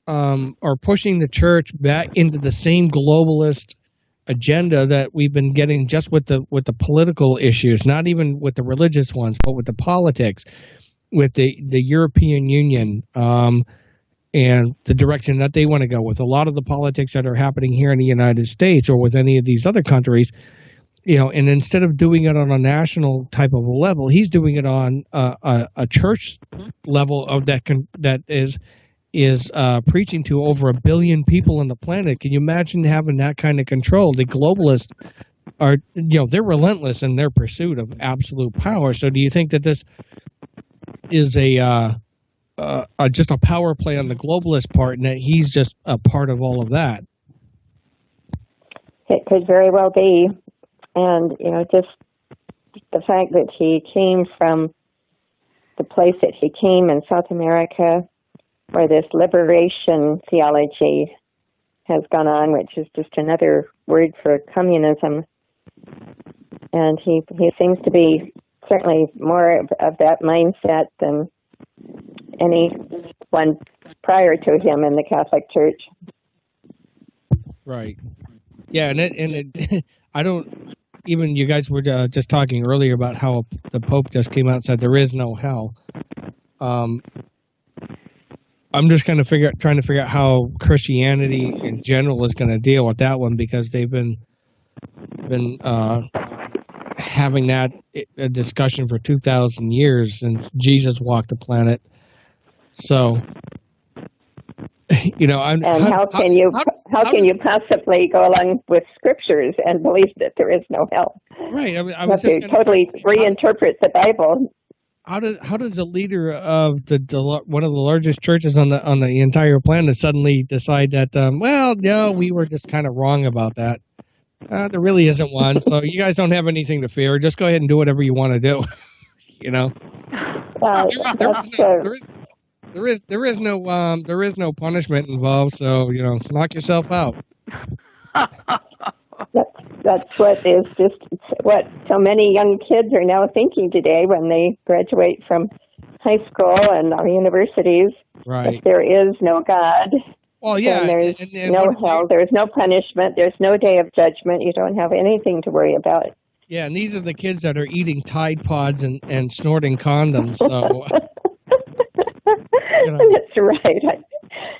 S5: or pushing the church back into the same globalist agenda that we've been getting just with the political issues, not even with the religious ones, but with the politics, with the European Union, and the direction that they want to go with. A lot of the politics that are happening here in the United States or with any of these other countries, and instead of doing it on a national type of a level, he's doing it on a church level of that is preaching to over 1 billion people on the planet. Can you imagine having that kind of control? The globalists are, they're relentless in their pursuit of absolute power. So do you think that this is just a power play on the globalist part, and that he's just a part of all of that?
S8: It could very well be. And, just the fact that he came from the place that he came in South America, where this liberation theology has gone on, which is just another word for communism. And he seems to be certainly more of that mindset than anyone prior to him in the Catholic Church.
S5: Right. Yeah, and I don't. Even you guys were just talking earlier about how the Pope just came out and said there is no hell. I'm just trying to figure out how Christianity in general is going to deal with that one, because they've been having that a discussion for 2,000 years since Jesus walked the planet. So,
S8: how can you possibly go along with scriptures and believe that there is no hell?
S5: Right. I mean, I
S8: was just totally reinterpret the Bible.
S5: How does a leader of one of the largest churches on the entire planet suddenly decide that we were just kind of wrong about that? There really isn't one, so you guys don't have anything to fear. Just go ahead and do whatever you want to do. There is no punishment involved, so knock yourself out.
S8: That's what so many young kids are now thinking today when they graduate from high school and our universities.
S5: Right.
S8: If there is no God,
S5: well, yeah,
S8: then there's no hell, there's no punishment, there's no day of judgment. You don't have anything to worry about.
S5: Yeah, and these are the kids that are eating Tide Pods and snorting condoms. So
S8: right.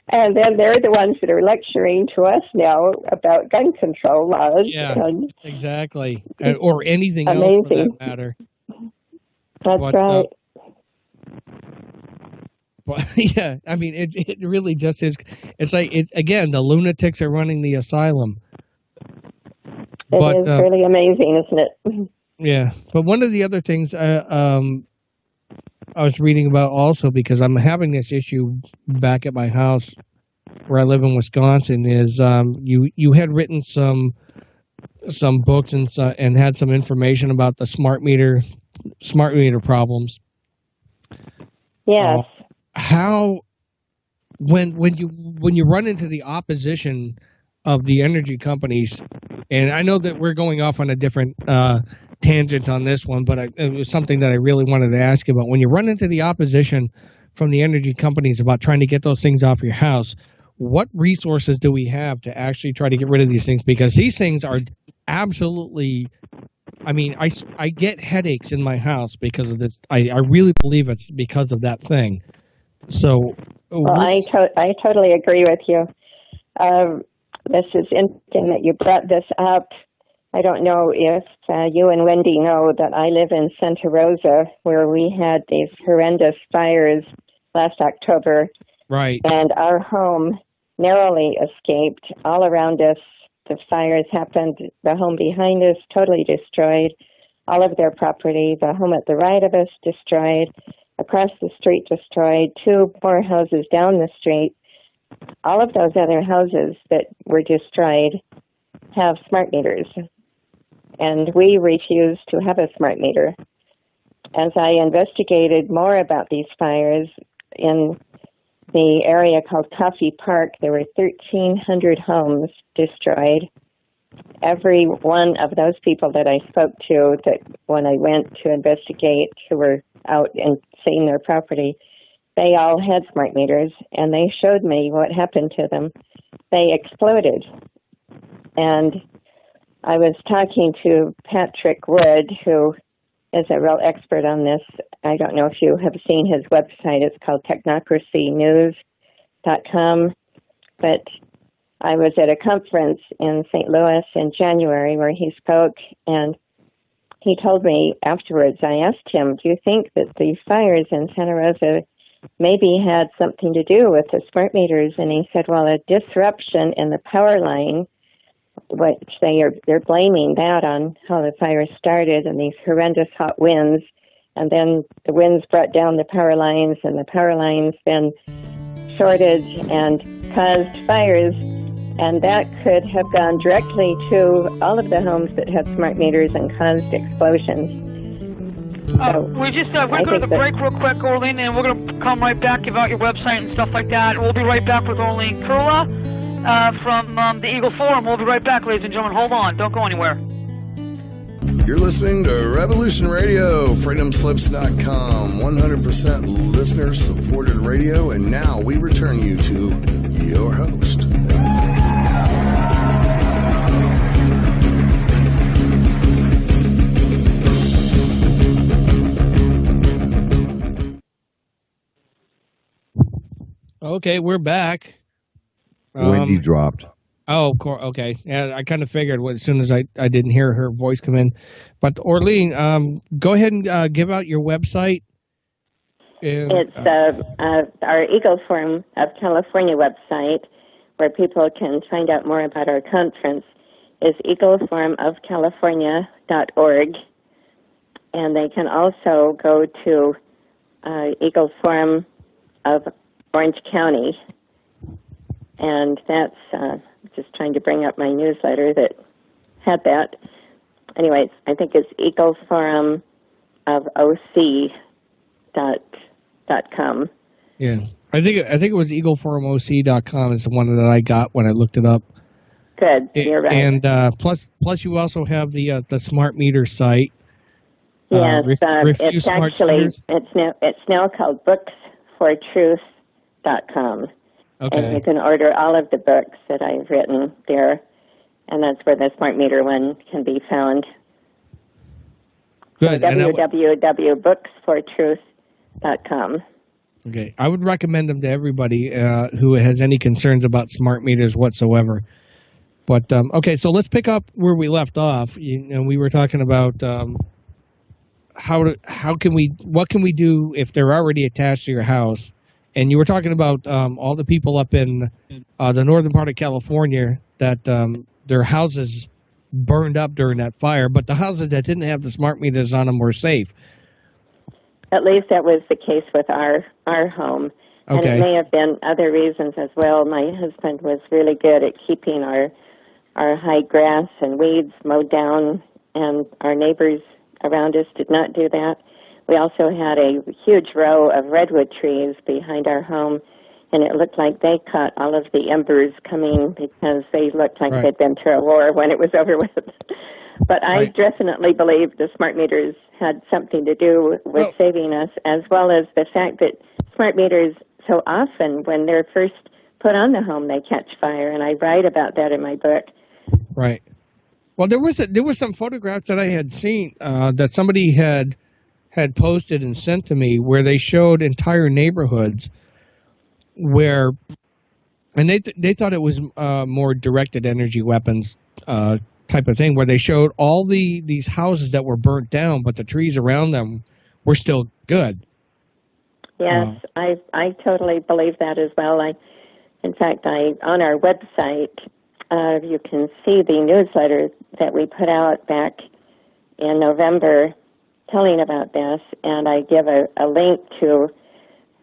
S8: And then they're the ones that are lecturing to us now about gun control laws.
S5: Yeah,
S8: and
S5: exactly. Or anything
S8: amazing.
S5: else for that matter.
S8: That's right.
S5: But yeah, I mean, it really just is. It's like, again, the lunatics are running the asylum.
S8: It is really amazing, isn't it?
S5: Yeah, but one of the other things I was reading about also, because I'm having this issue back at my house where I live in Wisconsin, is you had written some books and had some information about the smart meter problems.
S8: Yes.
S5: How when you run into the opposition of the energy companies, and I know that we're going off on a different tangent on this one, but it was something that I really wanted to ask you about. When you run into the opposition from the energy companies about trying to get those things off your house, what resources do we have to actually try to get rid of these things? Because these things are absolutely, I mean, I get headaches in my house because of this. I really believe it's because of that thing. So,
S8: well, I totally agree with you. This is interesting that you brought this up. I don't know if you and Wendy know that I live in Santa Rosa, where we had these horrendous fires last October.
S5: Right.
S8: And our home narrowly escaped. All around us, the fires happened. The home behind us totally destroyed. All of their property. The home at the right of us destroyed. Across the street destroyed. 2 more houses down the street. All of those other houses that were destroyed have smart meters. And we refused to have a smart meter. As I investigated more about these fires in the area called Coffee Park, there were 1,300 homes destroyed. Every one of those people that I spoke to, that when I went to investigate, who were out and seeing their property, they all had smart meters, and they showed me what happened to them. They exploded. And I was talking to Patrick Wood, who is a real expert on this. I don't know if you have seen his website. It's called technocracynews.com. But I was at a conference in St. Louis in January where he spoke, and he told me afterwards, I asked him, do you think that the fires in Santa Rosa maybe had something to do with the smart meters? And he said, well, a disruption in the power line, which they're blaming that on how the fire started and these horrendous hot winds, and then the winds brought down the power lines, and the power lines then shorted and caused fires, and that could have gone directly to all of the homes that had smart meters and caused explosions.
S4: We're going to the break real quick, Orlean, and we're going to come right back about your website and stuff like that. We'll be right back with Orlean Koehle from the Eagle Forum. We'll be right back, ladies and gentlemen. Hold on. Don't go anywhere.
S1: You're listening to Revolution Radio, freedomslips.com, 100% listener-supported radio, and now we return you to your host.
S5: Okay, we're back.
S3: Wendy dropped.
S5: Oh, okay. Yeah, I kind of figured as soon as I didn't hear her voice come in. But Orlean, go ahead and give out your website.
S8: It's our Eagle Forum of California website, where people can find out more about our conference, is eagleforumofcalifornia.org. And they can also go to Eagle Forum of Orange County. And that's just trying to bring up my newsletter that had that. Anyways, I think it's eagleforumofOC.com.
S5: Yeah, I think it was eagleforumoc.com is the one that I got when I looked it up.
S8: Good, you're right.
S5: And plus you also have the smart meter site.
S8: Yes, it's actually it's now called booksfortruth.com.
S5: Okay.
S8: And you can order all of the books that I've written there, and that's where the smart meter one can be found.
S5: Good.
S8: So www.booksfortruth.com.
S5: Okay, I would recommend them to everybody who has any concerns about smart meters whatsoever. But okay, so let's pick up where we left off. We were talking about what can we do if they're already attached to your house, and you were talking about all the people up in the northern part of California that their houses burned up during that fire, but the houses that didn't have the smart meters on them were safe.
S8: At least that was the case with our home. And
S5: Okay.
S8: it may have been other reasons as well. My husband was really good at keeping our high grass and weeds mowed down, and our neighbors around us did not do that. We also had a huge row of redwood trees behind our home, and it looked like they caught all of the embers coming because they looked like they'd been through a war when it was over with. But I definitely believe the smart meters had something to do with saving us, as well as the fact that smart meters, so often when they're first put on the home, they catch fire, and I write about that in my book.
S5: Right. Well, there was some photographs that I had seen that somebody had posted and sent to me where they showed entire neighborhoods where, and they thought it was more directed energy weapons type of thing, where they showed all these houses that were burnt down, but the trees around them were still good.
S8: Yes, I totally believe that as well. In fact, on our website, you can see the newsletter that we put out back in November telling about this, and I give a link to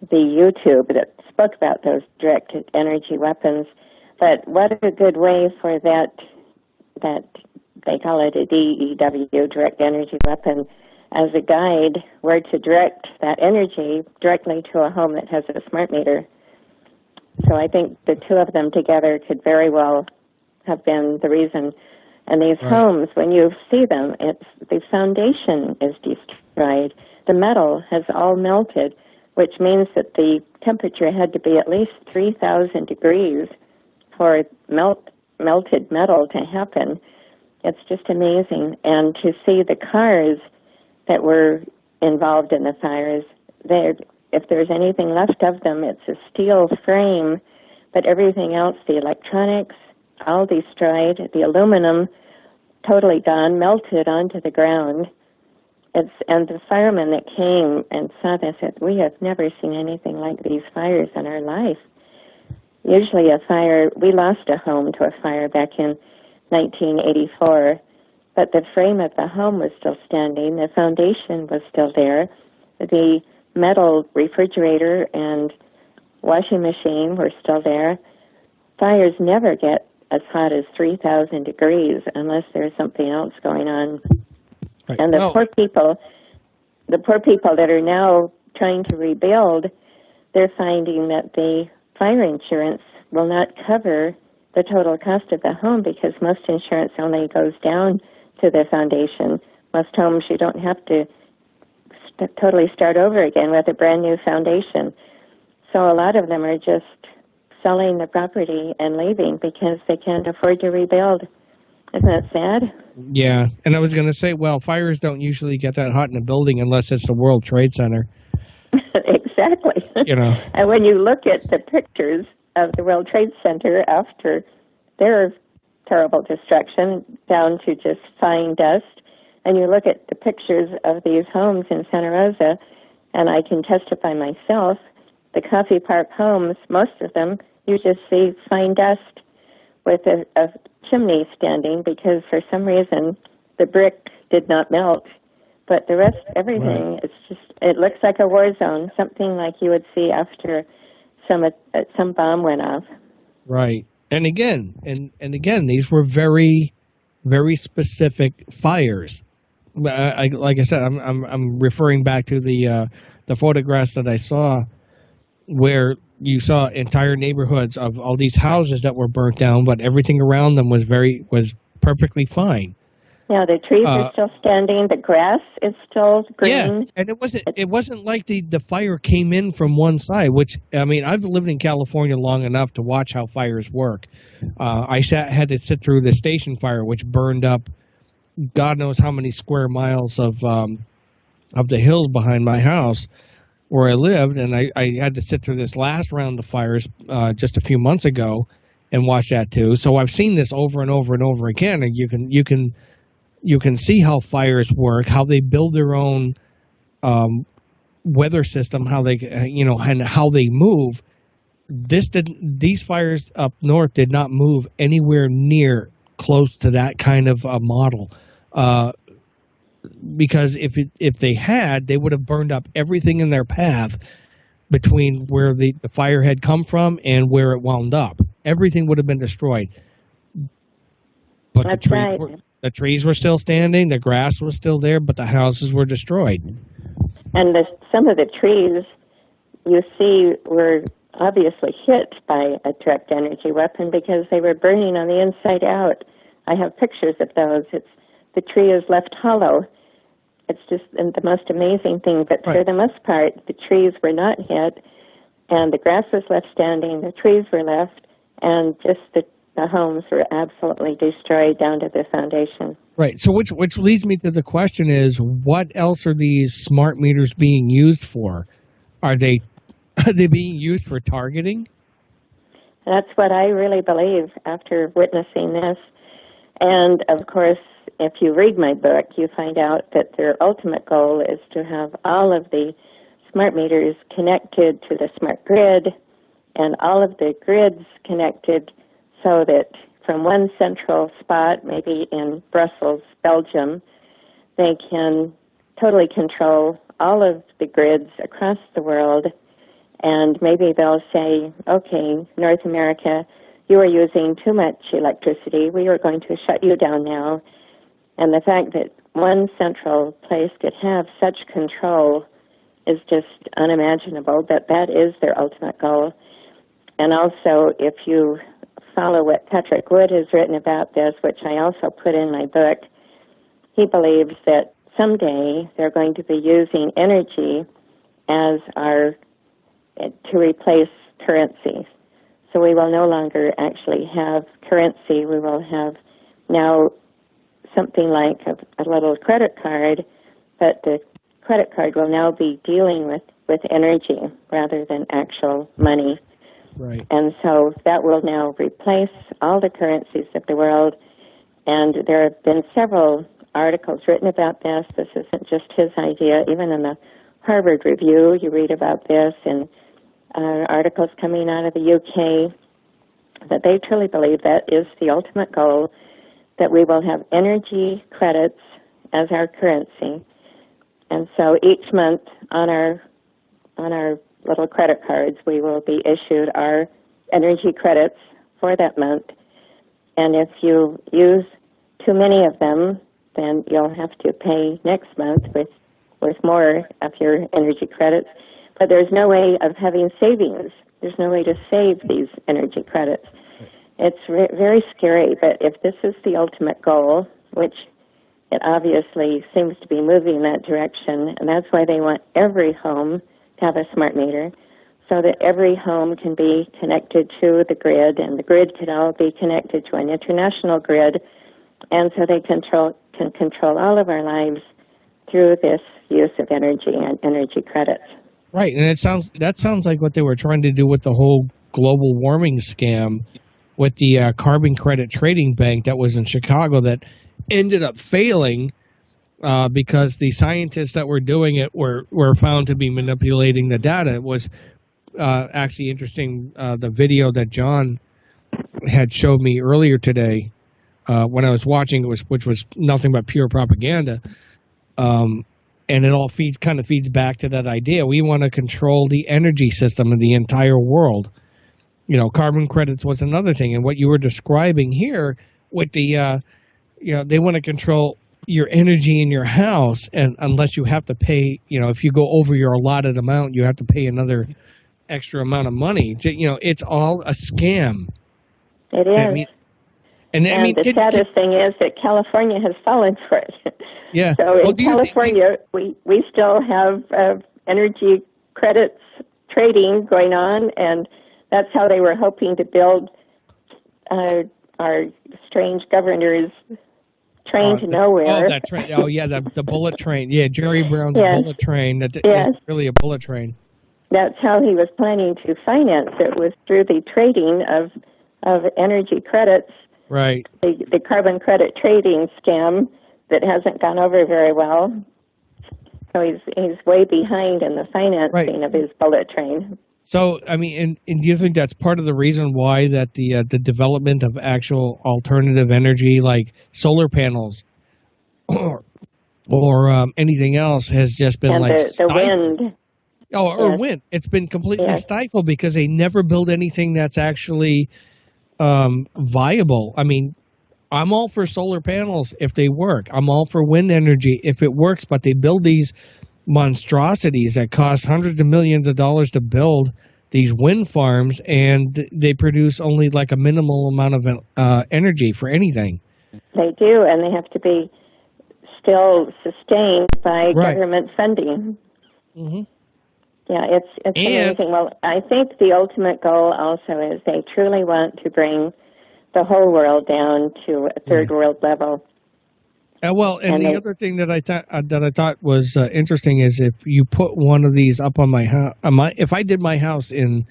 S8: the YouTube that spoke about those directed energy weapons. But what a good way for that they call it a DEW, direct energy weapon, as a guide where to direct that energy directly to a home that has a smart meter. So I think the two of them together could very well have been the reason. And these homes, when you see them, the foundation is destroyed. The metal has all melted, which means that the temperature had to be at least 3,000 degrees for melted metal to happen. It's just amazing. And to see the cars that were involved in the fires, if there's anything left of them, it's a steel frame, but everything else, the electronics, all destroyed, the aluminum totally gone, melted onto the ground. And the firemen that came and saw this said, we have never seen anything like these fires in our life. Usually a fire, we lost a home to a fire back in 1984, but the frame of the home was still standing, the foundation was still there, the metal refrigerator and washing machine were still there. Fires never get as hot as 3,000 degrees unless there's something else going on. Right. And the poor people that are now trying to rebuild, they're finding that the fire insurance will not cover the total cost of the home because most insurance only goes down to the foundation. Most homes, you don't have to totally start over again with a brand new foundation. So a lot of them are just selling the property and leaving because they can't afford to rebuild. Isn't that sad?
S5: Yeah, and I was going to say, well, fires don't usually get that hot in a building unless it's the World Trade Center.
S8: Exactly.
S5: You know.
S8: And when you look at the pictures of the World Trade Center after their terrible destruction down to just fine dust, and you look at the pictures of these homes in Santa Rosa, and I can testify myself, the Coffee Park homes, most of them, you just see fine dust with a chimney standing because for some reason the brick did not melt. But the rest, everything, it looks like a war zone, something like you would see after some bomb went off.
S5: Right. And again, these were very, very specific fires. Like I said, I'm referring back to the photographs that I saw where you saw entire neighborhoods of all these houses that were burnt down, but everything around them was perfectly fine.
S8: Yeah, the trees are still standing. The grass is still green.
S5: Yeah, and it wasn't like the fire came in from one side. Which I mean, I've lived in California long enough to watch how fires work. I had to sit through the station fire, which burned up God knows how many square miles of the hills behind my house. where I lived, and I had to sit through this last round of fires just a few months ago and watch that too. So I've seen this over and over and over again, and you can see how fires work, how they build their own weather system, how they and how they move. These fires up north did not move anywhere near close to that kind of a model. Because if they had, they would have burned up everything in their path between where the fire had come from and where it wound up. Everything would have been destroyed. But the trees were still standing, the grass was still there, but the houses were destroyed.
S8: And some of the trees you see were obviously hit by a direct energy weapon because they were burning on the inside out. I have pictures of those. The tree is left hollow. It's just the most amazing thing. But for the most part, the trees were not hit, and the grass was left standing, the trees were left, and just the homes were absolutely destroyed down to the foundation.
S5: Right. So which leads me to the question is, what else are these smart meters being used for? Are they being used for targeting?
S8: That's what I really believe after witnessing this. And, of course, if you read my book, you find out that their ultimate goal is to have all of the smart meters connected to the smart grid and all of the grids connected so that from one central spot, maybe in Brussels, Belgium, they can totally control all of the grids across the world. And maybe they'll say, okay, North America, you are using too much electricity. We are going to shut you down now. And the fact that one central place could have such control is just unimaginable, but that is their ultimate goal. And also, if you follow what Patrick Wood has written about this, which I also put in my book, he believes that someday they're going to be using energy as to replace currency. So we will no longer actually have currency. We will have now something like a little credit card, but the credit card will now be dealing with energy rather than actual money.
S5: Right.
S8: And so that will now replace all the currencies of the world. And there have been several articles written about this. This isn't just his idea. Even in the Harvard Review, you read about this, and articles coming out of the UK, that they truly believe that is the ultimate goal, that we will have energy credits as our currency. And so each month on our little credit cards, we will be issued our energy credits for that month. And if you use too many of them, then you'll have to pay next month with more of your energy credits. But there's no way of having savings. There's no way to save these energy credits. It's very scary, but if this is the ultimate goal, which it obviously seems to be moving in that direction, and that's why they want every home to have a smart meter, so that every home can be connected to the grid, and the grid can all be connected to an international grid, and so they can control all of our lives through this use of energy and energy credits.
S5: Right, and that sounds like what they were trying to do with the whole global warming scam with the carbon credit trading bank that was in Chicago that ended up failing because the scientists that were doing it were found to be manipulating the data. It was actually interesting, the video that John had showed me earlier today when I was watching, which was nothing but pure propaganda. And it all kind of feeds back to that idea. We want to control the energy system of the entire world. You know, carbon credits was another thing. And what you were describing here with the, they want to control your energy in your house. And unless you have to pay, if you go over your allotted amount, you have to pay another extra amount of money. It's all a scam.
S8: It is. And the saddest thing is that California has fallen for it.
S5: Yeah.
S8: So in California, we still have energy credits trading going on, and that's how they were hoping to build our strange governor's train to nowhere.
S5: Oh, that train. Oh, yeah, the bullet train. Yeah, Jerry Brown's bullet train. That is really a bullet train.
S8: that's how he was planning to finance it, was through the trading of energy credits.
S5: Right.
S8: The carbon credit trading scam that hasn't gone over very well. So he's way behind in the financing of his bullet train.
S5: So, I mean, and do you think that's part of the reason why that the development of actual alternative energy like solar panels or anything else has just been
S8: and the wind?
S5: Or wind. It's been completely stifled because they never build anything that's actually viable. I mean, I'm all for solar panels if they work. I'm all for wind energy if it works, but they build these monstrosities that cost hundreds of millions of dollars to build these wind farms, and they produce only like a minimal amount of energy for anything.
S8: They do, and they have to be still sustained by government funding.
S5: Mm-hmm.
S8: Yeah, it's amazing. Well, I think the ultimate goal also is they truly want to bring the whole world down to a third world level.
S5: And the other thing that I thought was interesting is if you put one of these up on my house, if I did my house in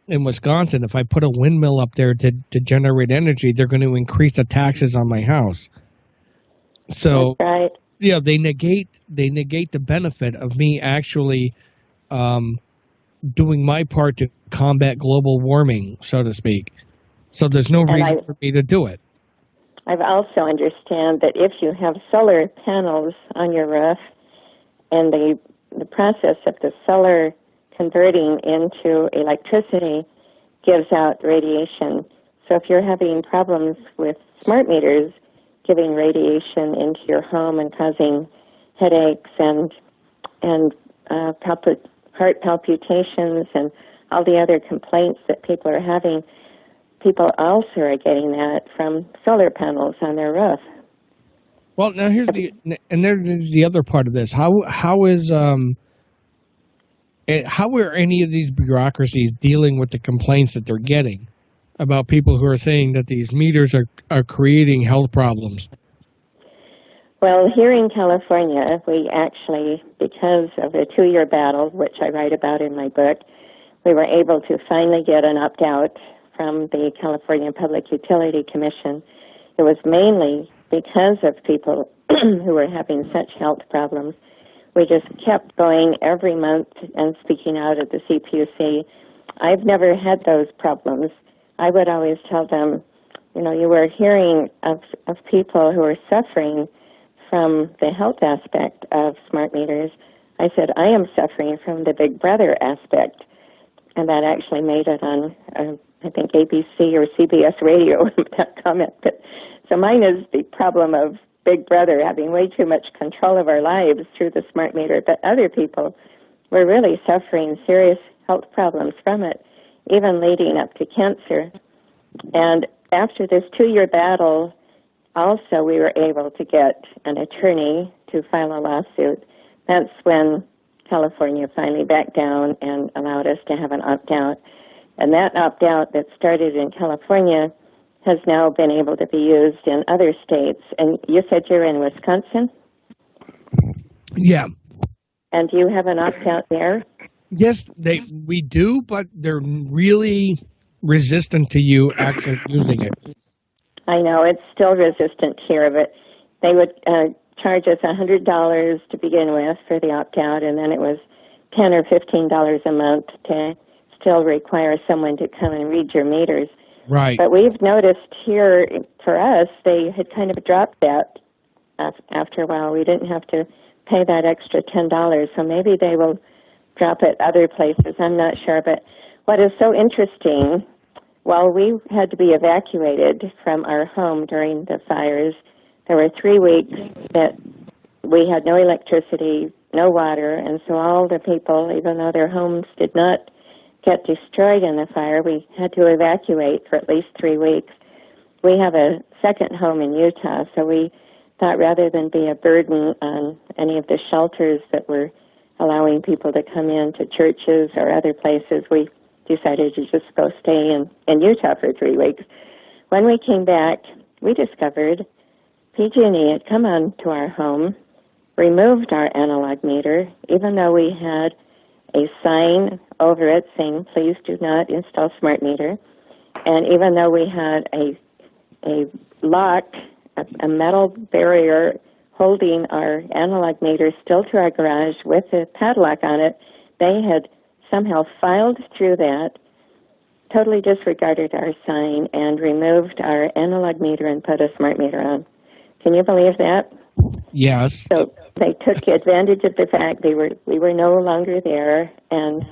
S5: Wisconsin, if I put a windmill up there to generate energy, they're going to increase the taxes on my house. So, yeah, they negate the benefit of me actually doing my part to combat global warming, so to speak. So there's no reason for me to do it.
S8: I've also understand that if you have solar panels on your roof and the process of the solar converting into electricity gives out radiation. So if you're having problems with smart meters giving radiation into your home and causing headaches and heart palpitations and all the other complaints that people are having, people also are getting that from solar panels on their roof.
S5: Well, now there's the other part of this. How are any of these bureaucracies dealing with the complaints that they're getting about people who are saying that these meters are creating health problems?
S8: Well, here in California, we actually, because of the 2-year battle, which I write about in my book, we were able to finally get an opt-out from the California Public Utility Commission. It was mainly because of people who were having such health problems. We just kept going every month and speaking out at the CPUC. I've never had those problems. I would always tell them, you were hearing of people who are suffering from the health aspect of smart meters. I said, I am suffering from the Big Brother aspect. And that actually made it on, I think, ABC or CBS Radio, that comment. So mine is the problem of Big Brother having way too much control of our lives through the smart meter. But other people were really suffering serious health problems from it, even leading up to cancer. And after this 2-year battle, also we were able to get an attorney to file a lawsuit. That's when California finally backed down and allowed us to have an opt-out. And that opt-out that started in California has now been able to be used in other states. And you said you're in Wisconsin?
S5: Yeah.
S8: And do you have an opt-out there?
S5: Yes, we do, but they're really resistant to you actually using it.
S8: I know, it's still resistant here, but they would charge us $100 to begin with for the opt-out, and then it was $10 or $15 a month to still require someone to come and read your meters.
S5: Right.
S8: But we've noticed here, for us, they had kind of dropped that after a while. We didn't have to pay that extra $10, so maybe they will drop it other places. I'm not sure. But what is so interesting, while we had to be evacuated from our home during the fires, there were 3 weeks that we had no electricity, no water, and so all the people, even though their homes did not get destroyed in the fire, we had to evacuate for at least 3 weeks. We have a second home in Utah, so we thought rather than be a burden on any of the shelters that were allowing people to come in to churches or other places, we decided to just go stay in Utah for 3 weeks. When we came back, we discovered PG&E had come on to our home, removed our analog meter, even though we had a sign over it saying, please do not install smart meter. And even though we had a lock, a metal barrier holding our analog meter still to our garage with a padlock on it, they had somehow filed through that, totally disregarded our sign, and removed our analog meter and put a smart meter on. Can you believe that?
S5: Yes.
S8: So they took advantage of the fact we were no longer there, and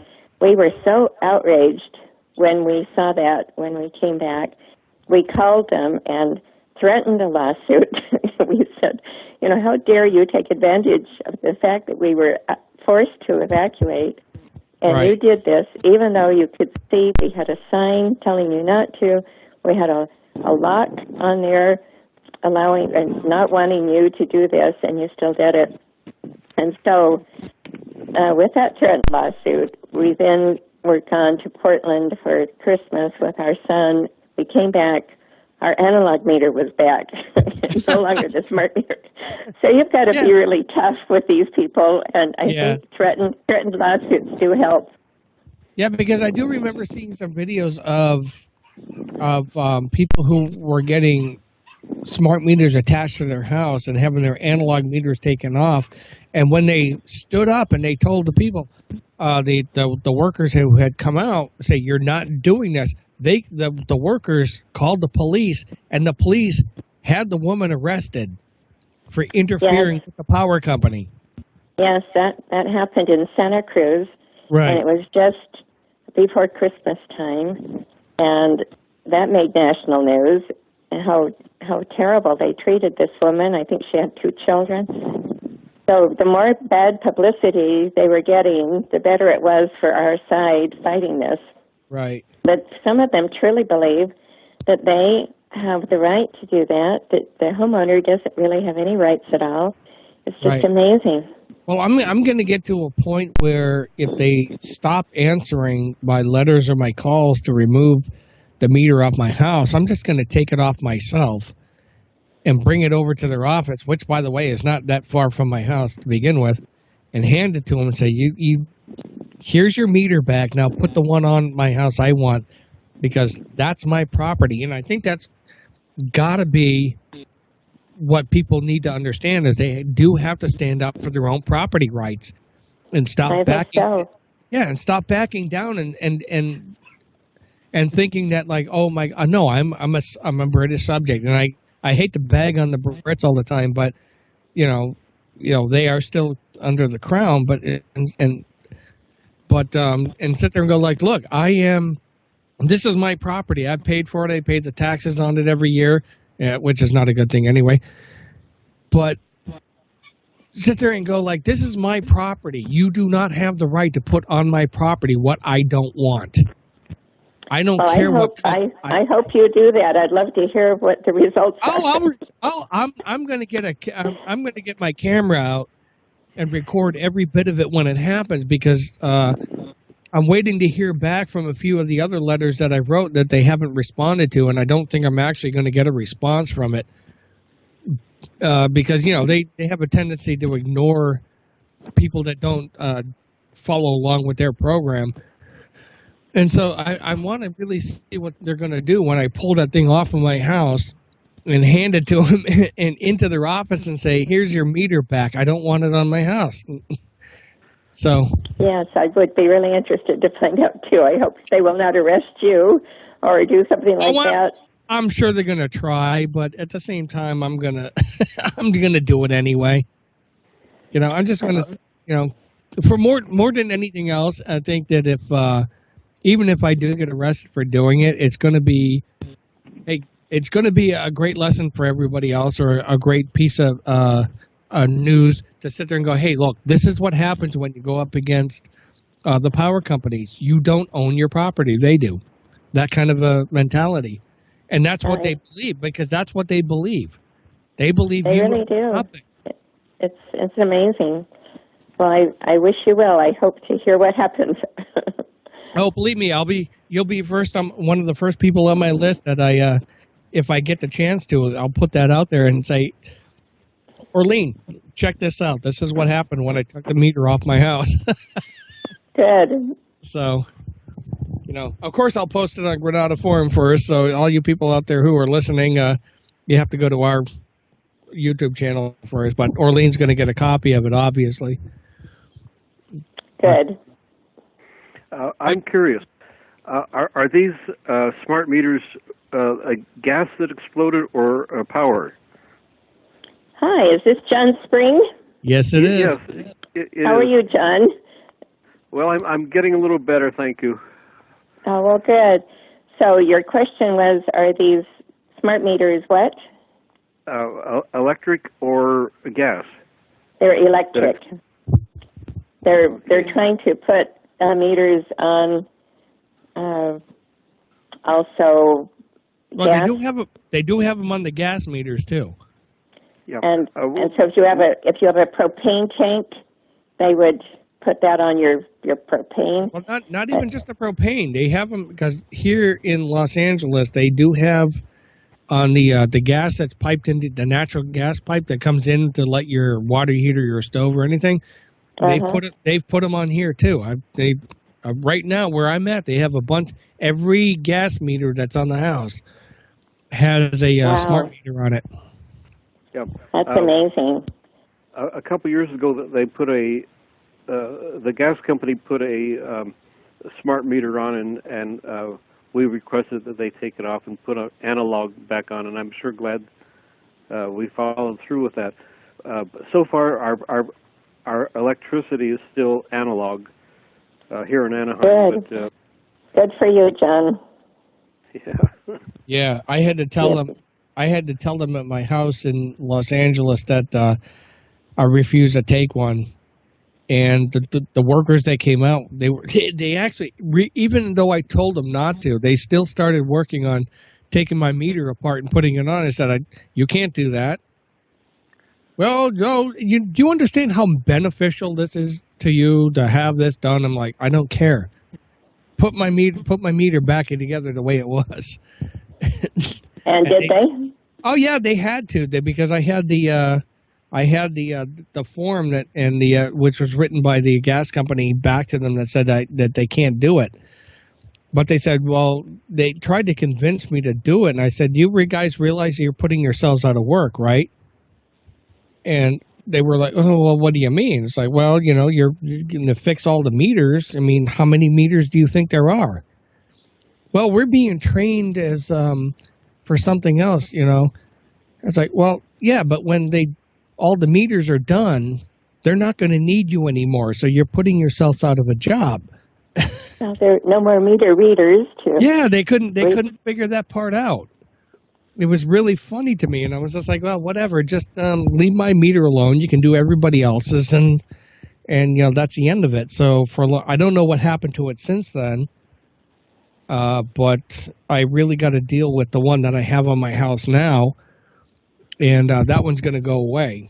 S8: we were so outraged when we saw that, when we came back. We called them and threatened a lawsuit. We said, how dare you take advantage of the fact that we were forced to evacuate, and you did this, even though you could see we had a sign telling you not to. We had a lock on there allowing and not wanting you to do this, and you still did it. And so with that threatened lawsuit, we then were gone to Portland for Christmas with our son. We came back. Our analog meter was back, no longer the smart meter. So you've got to be really tough with these people, and I think threatened lawsuits do help.
S5: Yeah, because I do remember seeing some videos of people who were getting smart meters attached to their house and having their analog meters taken off. And when they stood up and they told the people, the workers who had come out, say, you're not doing this, the workers called the police, and the police had the woman arrested for interfering with the power company.
S8: Yes, that happened in Santa Cruz.
S5: Right.
S8: And it was just before Christmas time, and that made national news. How terrible they treated this woman. I think she had 2 children. So the more bad publicity they were getting, the better it was for our side fighting this.
S5: Right.
S8: But some of them truly believe that they have the right to do that the homeowner doesn't really have any rights at all. It's just amazing.
S5: Well, I'm going to get to a point where if they stop answering my letters or my calls to remove the meter off my house, I'm just going to take it off myself and bring it over to their office, which, by the way, is not that far from my house to begin with, and hand it to them and say, "You, here's your meter back. Now put the one on my house I want, because that's my property." And I think that's got to be what people need to understand, is they do have to stand up for their own property rights and stop backing. Yeah, and stop backing down and thinking that, like, oh my, no, I'm a British subject, and I hate to bag on the Brits all the time, but they are still under the crown, but sit there and go like, look, this is my property. I paid for it. I paid the taxes on it every year, which is not a good thing anyway. But sit there and go like, this is my property. You do not have the right to put on my property what I don't want. I don't care what.
S8: I hope you do that. I'd love to hear what the results are.
S5: I'm going to get my camera out and record every bit of it when it happens, because I'm waiting to hear back from a few of the other letters that I wrote that they haven't responded to, and I don't think I'm actually going to get a response from it, because they have a tendency to ignore people that don't follow along with their program. And so I want to really see what they're going to do when I pull that thing off of my house and hand it to them and into their office and say, here's your meter back. I don't want it on my house. So. Yes,
S8: I would be really interested to find out, too. I hope they will not arrest you or do something like that.
S5: I'm sure they're going to try, but at the same time, I'm going to do it anyway. I'm just going to, for more than anything else, I think that if, even if I do get arrested for doing it, it's going to be a great lesson for everybody else, or a great piece of news to sit there and go, hey, look, this is what happens when you go up against the power companies. You don't own your property. They do. That kind of a mentality. And that's what they believe, because that's what they believe. They believe
S8: they really do. Nothing. It's amazing. Well, I wish you well. I hope to hear what happens.
S5: Oh, believe me, you'll be first. I'm one of the first people on my list that if I get the chance to, I'll put that out there and say, Orlean, check this out. This is what happened when I took the meter off my house.
S8: Good.
S5: So, of course, I'll post it on Granada Forum first. So all you people out there who are listening, you have to go to our YouTube channel first. But Orlean's going to get a copy of it, obviously.
S8: Good.
S7: I'm curious. Are these smart meters a gas that exploded or power?
S8: Hi, is this John Spring?
S5: Yes, it is.
S7: Yes.
S8: How are you, John?
S7: Well, I'm getting a little better, thank you.
S8: Oh, well, good. So your question was, are these smart meters what?
S7: Electric or gas?
S8: They're electric. They're trying to put meters on also
S5: well,
S8: gas.
S5: they do have them on the gas meters too.
S7: Yeah.
S8: And so if you have a propane tank, they would put that on your propane.
S5: Well, not even just the propane. They have them because here in Los Angeles, they do have on the gas that's piped into the natural gas pipe that comes in to light your water heater, your stove, or anything. They've put them on here too. Right now where I'm at, they have a bunch. Every gas meter that's on the house has a smart meter on it.
S7: Yeah,
S8: that's amazing.
S7: A couple years ago, they put the gas company put a smart meter on, and we requested that they take it off and put an analog back on, and I'm sure glad we followed through with that. So far, our electricity is still analog here in Anaheim.
S8: Good. Good for you, John.
S7: Yeah.
S5: Yeah, I had to tell them. I had to tell them at my house in Los Angeles that I refused to take one. And the workers that came out, they actually, even though I told them not to, they still started working on taking my meter apart and putting it on. I said, you can't do that. Well, no, do you understand how beneficial this is to you to have this done? I'm like, I don't care. Put my meter back in together the way it was.
S8: And did they?
S5: Oh yeah, they had to. Because I had the form that which was written by the gas company back to them that said that they can't do it. But they said, well, they tried to convince me to do it, and I said, you guys realize you're putting yourselves out of work, right? And they were like, oh, well, what do you mean? It's like, well, you're going to fix all the meters. I mean, how many meters do you think there are? Well, we're being trained as for something else, It's like, well, yeah, but when all the meters are done, they're not going to need you anymore. So you're putting yourselves out of a job.
S8: Well, there are no more meter readers to.
S5: Yeah, they couldn't figure that part out. It was really funny to me, and I was just like, well, whatever, just leave my meter alone. You can do everybody else's, and that's the end of it. So I don't know what happened to it since then, but I really got to deal with the one that I have on my house now, and that one's going to go away.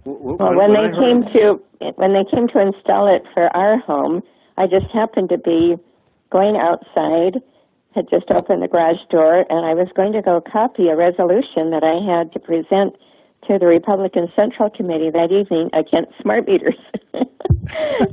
S8: Well, when they came to install it for our home, I just happened to be going outside, had just opened the garage door, and I was going to go copy a resolution that I had to present to the Republican Central Committee that evening against smart meters.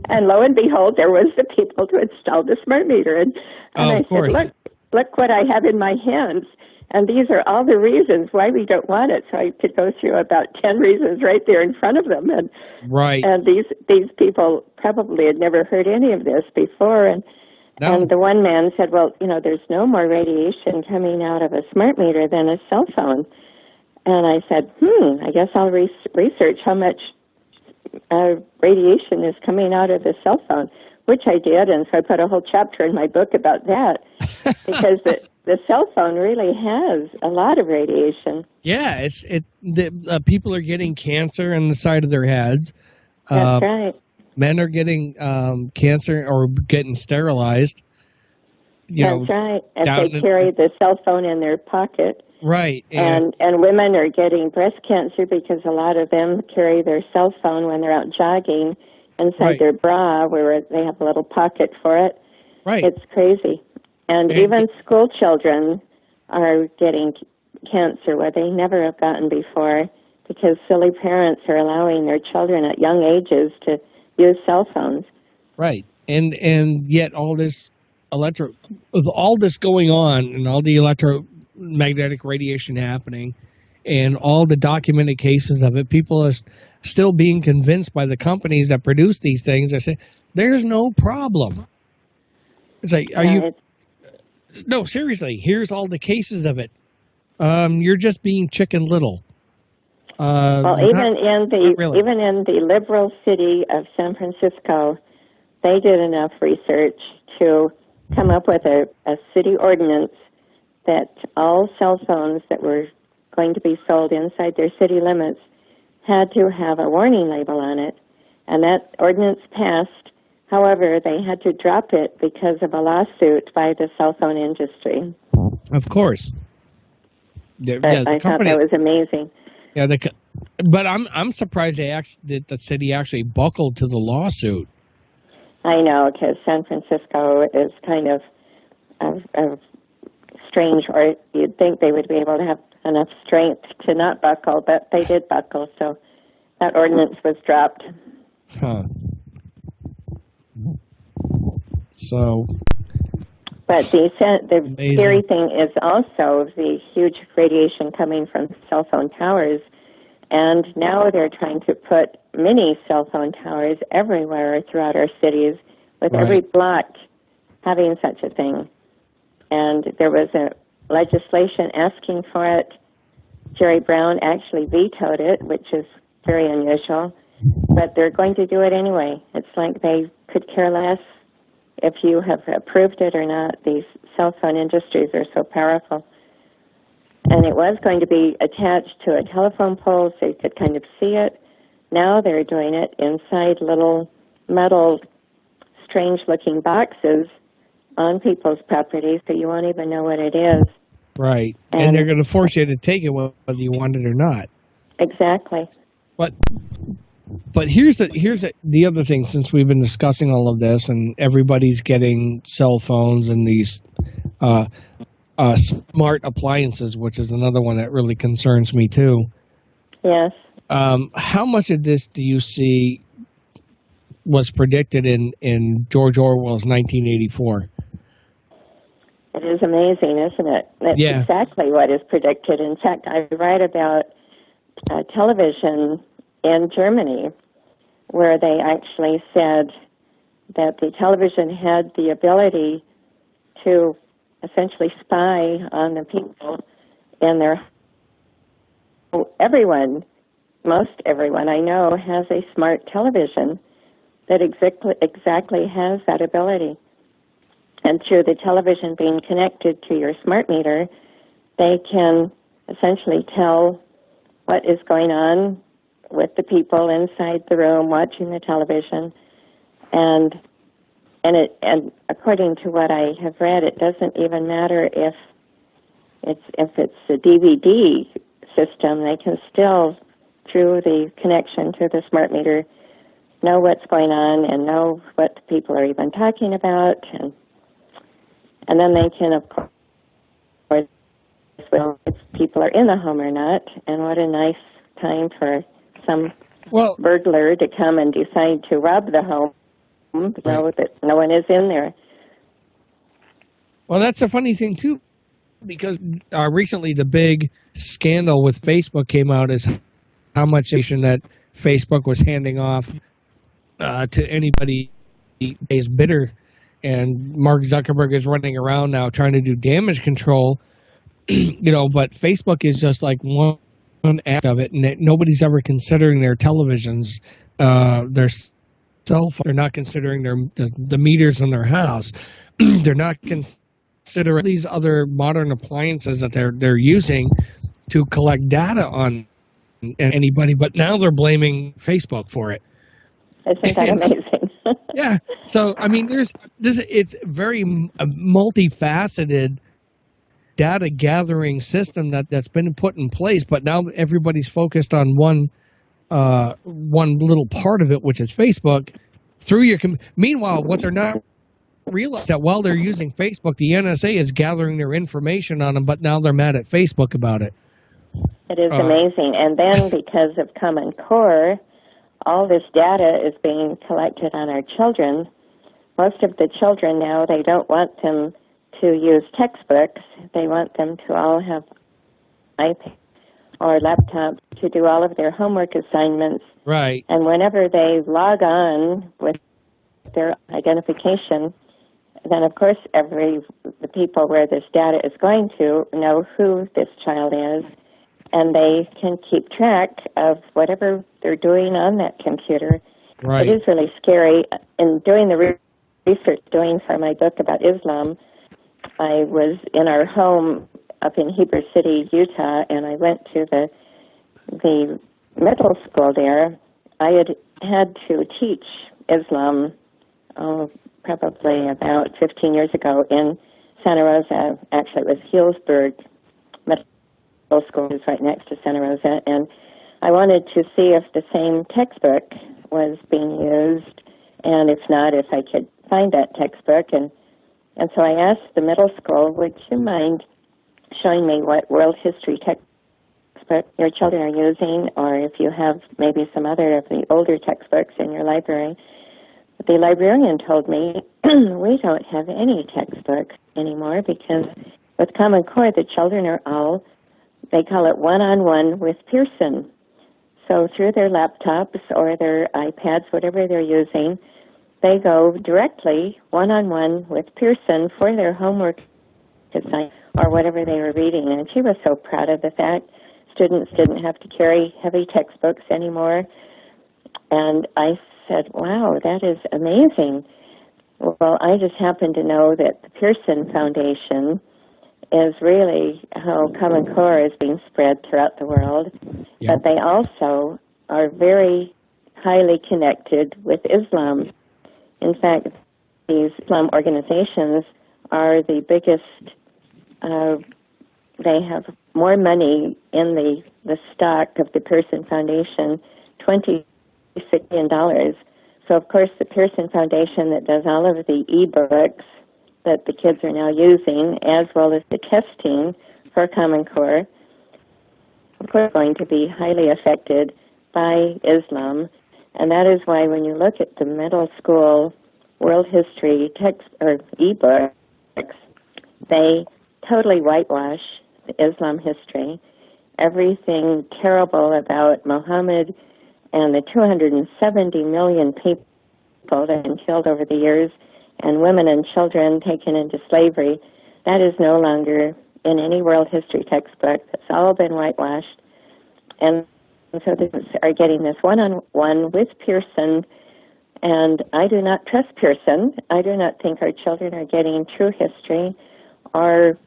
S8: And lo and behold, there was the people to install the smart meter. And I said, look what I have in my hands. And these are all the reasons why we don't want it. So I could go through about 10 reasons right there in front of them. And
S5: right.
S8: And these people probably had never heard any of this before. And the one man said, well, there's no more radiation coming out of a smart meter than a cell phone. And I said, I guess I'll research how much radiation is coming out of the cell phone, which I did. And so I put a whole chapter in my book about that because the cell phone really has a lot of radiation.
S5: Yeah, people are getting cancer in the side of their heads.
S8: That's right.
S5: Men are getting cancer or getting sterilized.
S8: That's right. And they carry the cell phone in their pocket.
S5: Right.
S8: And women are getting breast cancer because a lot of them carry their cell phone when they're out jogging inside their bra where they have a little pocket for it.
S5: Right.
S8: It's crazy. And even school children are getting cancer where they never have gotten before because silly parents are allowing their children at young ages to use cell phones.
S5: Right. And yet all this all this going on and all the electromagnetic radiation happening and all the documented cases of it, people are still being convinced by the companies that produce these things. They say, there's no problem. It's like, no, seriously, here's all the cases of it. You're just being Chicken Little.
S8: Well, even in the liberal city of San Francisco, they did enough research to come up with a city ordinance that all cell phones that were going to be sold inside their city limits had to have a warning label on it. And that ordinance passed. However, they had to drop it because of a lawsuit by the cell phone industry.
S5: Of course.
S8: I thought that was amazing.
S5: Yeah, but I'm surprised that the city actually buckled to the lawsuit.
S8: I know, because San Francisco is kind of strange, or you'd think they would be able to have enough strength to not buckle, but they did buckle, so that ordinance was dropped.
S5: Huh. So...
S8: But the scary thing is also the huge radiation coming from cell phone towers. And now they're trying to put mini cell phone towers everywhere throughout our cities, with every block having such a thing. And there was a legislation asking for it. Jerry Brown actually vetoed it, which is very unusual. But they're going to do it anyway. It's like they could care less if you have approved it or not. These cell phone industries are so powerful. And it was going to be attached to a telephone pole so you could kind of see it. Now they're doing it inside little metal, strange-looking boxes on people's property, so you won't even know what it is.
S5: Right. And they're going to force you to take it whether you want it or not.
S8: Exactly.
S5: But here's the other thing, since we've been discussing all of this and everybody's getting cell phones and these smart appliances, which is another one that really concerns me too.
S8: Yes.
S5: How much of this do you see was predicted in George Orwell's 1984?
S8: It is amazing, isn't it? That's exactly what is predicted. In fact, I write about television in Germany, where they actually said that the television had the ability to essentially spy on the people in their... Most everyone I know has a smart television that exactly has that ability. And through the television being connected to your smart meter, they can essentially tell what is going on with the people inside the room watching the television, and according to what I have read, it doesn't even matter if it's a DVD system. They can still, through the connection to the smart meter, know what's going on and know what the people are even talking about, and then they can, of course, well, if people are in the home or not. And what a nice time for some burglar to come and decide to rob the home, know that no one is in there.
S5: Well, that's a funny thing, too, because recently the big scandal with Facebook came out is how much information that Facebook was handing off to anybody is bitter. And Mark Zuckerberg is running around now trying to do damage control, but Facebook is just like one act of it, and nobody's ever considering their televisions, their cell phone. They're not considering the meters in their house. They're not considering these other modern appliances that they're using to collect data on anybody. But now they're blaming Facebook for it.
S8: Isn't that amazing?
S5: Yeah. So I mean, it's very multifaceted data gathering system that's been put in place, but now everybody's focused on one little part of it, which is Facebook. Meanwhile, what they're not realizing that while they're using Facebook, the NSA is gathering their information on them, but now they're mad at Facebook about it.
S8: It is amazing. And then because of Common Core, all this data is being collected on our children. Most of the children now, they don't want them to use textbooks. They want them to all have iPads or laptops to do all of their homework assignments.
S5: Right.
S8: And whenever they log on with their identification, then of course the people where this data is going to know who this child is, and they can keep track of whatever they're doing on that computer.
S5: Right.
S8: It is really scary. In doing the research for my book about Islam, I was in our home up in Heber City, Utah, and I went to the middle school there. I had to teach Islam probably about 15 years ago in Santa Rosa. Actually, it was Healdsburg Middle School, is right next to Santa Rosa, and I wanted to see if the same textbook was being used, and if not, if I could find that textbook. And so I asked the middle school, would you mind showing me what world history textbook your children are using, or if you have maybe some other of the older textbooks in your library. The librarian told me, we don't have any textbooks anymore because with Common Core, the children are all, they call it one-on-one with Pearson. So through their laptops or their iPads, whatever they're using, they go directly one-on-one with Pearson for their homework assignment or whatever they were reading. And she was so proud of the fact students didn't have to carry heavy textbooks anymore. And I said, wow, that is amazing. Well, I just happen to know that the Pearson Foundation is really how Common Core is being spread throughout the world. Yep. But they also are very highly connected with Islam. In fact, these Islam organizations are the biggest, they have more money in the stock of the Pearson Foundation, $26 million. So, of course, the Pearson Foundation that does all of the e-books that the kids are now using, as well as the testing for Common Core, of course, going to be highly affected by Islam. And that is why when you look at the middle school world history text or e-books, they totally whitewash the Islam history. Everything terrible about Muhammad and the 270 million people that have been killed over the years, and women and children taken into slavery, that is no longer in any world history textbook. It's all been whitewashed. And so they are getting this one-on-one with Pearson, and I do not trust Pearson. I do not think our children are getting true history, or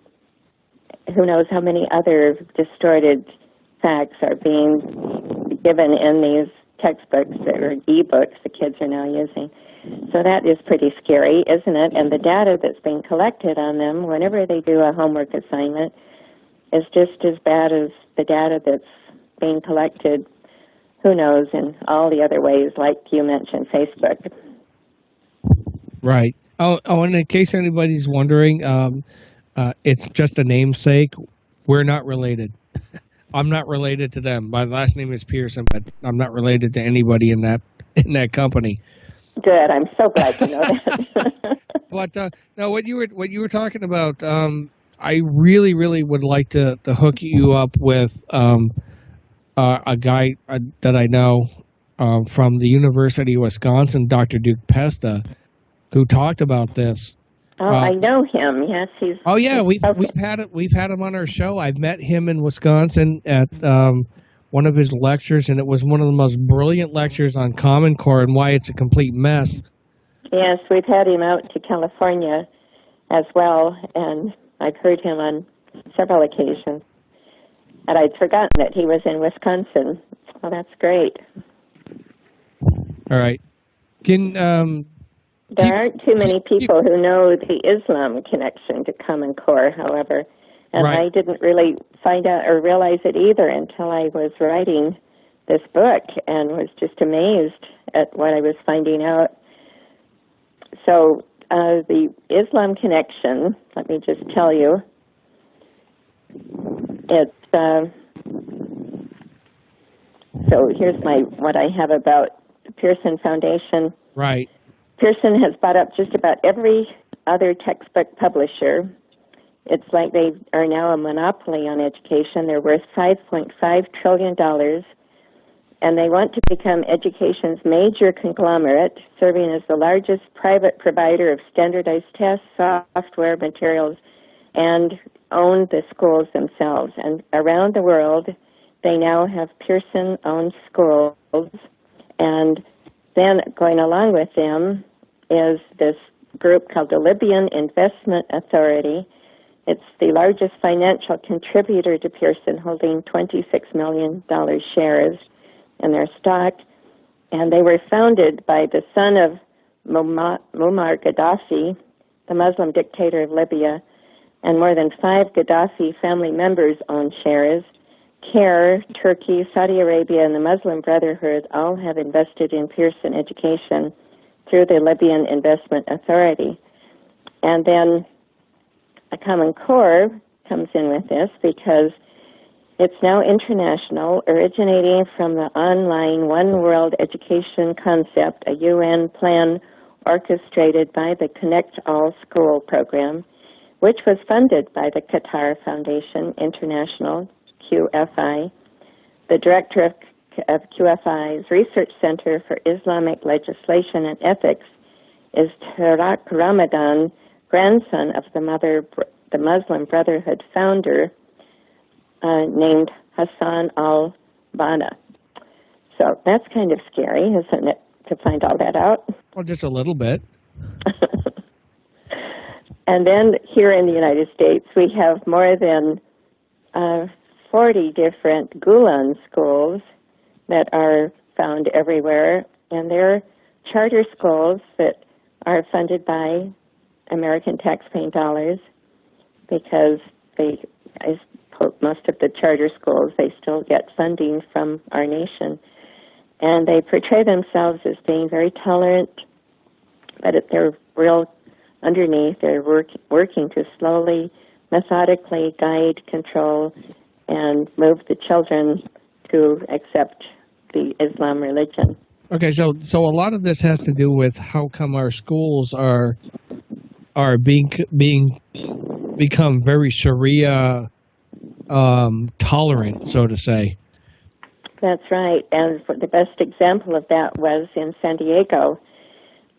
S8: who knows how many other distorted facts are being given in these textbooks or e-books the kids are now using. So that is pretty scary, isn't it? And the data that's being collected on them whenever they do a homework assignment is just as bad as the data that's being collected, who knows, in all the other ways, like you mentioned, Facebook.
S5: Right. Oh, and in case anybody's wondering, it's just a namesake. We're not related. I'm not related to them. My last name is Pearson, but I'm not related to anybody in that company.
S8: Good. I'm so glad to know that.
S5: But no, what you were talking about, I really, really would like to hook you up with a guy that I know from the University of Wisconsin, Dr. Duke Pesta, who talked about this.
S8: Oh, I know him. Yes, he's.
S5: Oh yeah, we've had him on our show. I've met him in Wisconsin at one of his lectures, and it was one of the most brilliant lectures on Common Core and why it's a complete mess.
S8: Yes, we've had him out to California as well, and I've heard him on several occasions. And I'd forgotten that he was in Wisconsin. Well, that's great.
S5: All right.
S8: There aren't too many people who know the Islam connection to Common Core, however. And right. I didn't really find out or realize it either until I was writing this book and was just amazed at what I was finding out. So the Islam connection, let me just tell you, it's so here's what I have about Pearson Foundation.
S5: Right.
S8: Pearson has bought up just about every other textbook publisher. It's like they are now a monopoly on education. They're worth $5.5 trillion, and they want to become education's major conglomerate, serving as the largest private provider of standardized tests, software, materials, and own the schools themselves. And around the world, they now have Pearson-owned schools, and then going along with them is this group called the Libyan Investment Authority. It's the largest financial contributor to Pearson, holding $26 million shares in their stock. And they were founded by the son of Muammar Gaddafi, the Muslim dictator of Libya, and more than 5 Gaddafi family members own shares. CARE, Turkey, Saudi Arabia, and the Muslim Brotherhood all have invested in Pearson education through the Libyan Investment Authority. And then a Common Core comes in with this because it's now international, originating from the online One World Education concept, a UN plan orchestrated by the Connect All School program, which was funded by the Qatar Foundation International, QFI. The director of QFI's Research Center for Islamic Legislation and Ethics is Tarak Ramadan, grandson of the Muslim Brotherhood founder, named Hassan al-Banna. So that's kind of scary, isn't it, to find all that out?
S5: Well, just a little bit.
S8: And then here in the United States, we have more than 40 different Gulen schools that are found everywhere, and they're charter schools that are funded by American taxpaying dollars because most of the charter schools, they still get funding from our nation. And they portray themselves as being very tolerant, but they're underneath, they're working to slowly, methodically guide, control, and move the children to accept the Islam religion.
S5: Okay, so a lot of this has to do with how come our schools are become very Sharia tolerant, so to say.
S8: That's right, and the best example of that was in San Diego,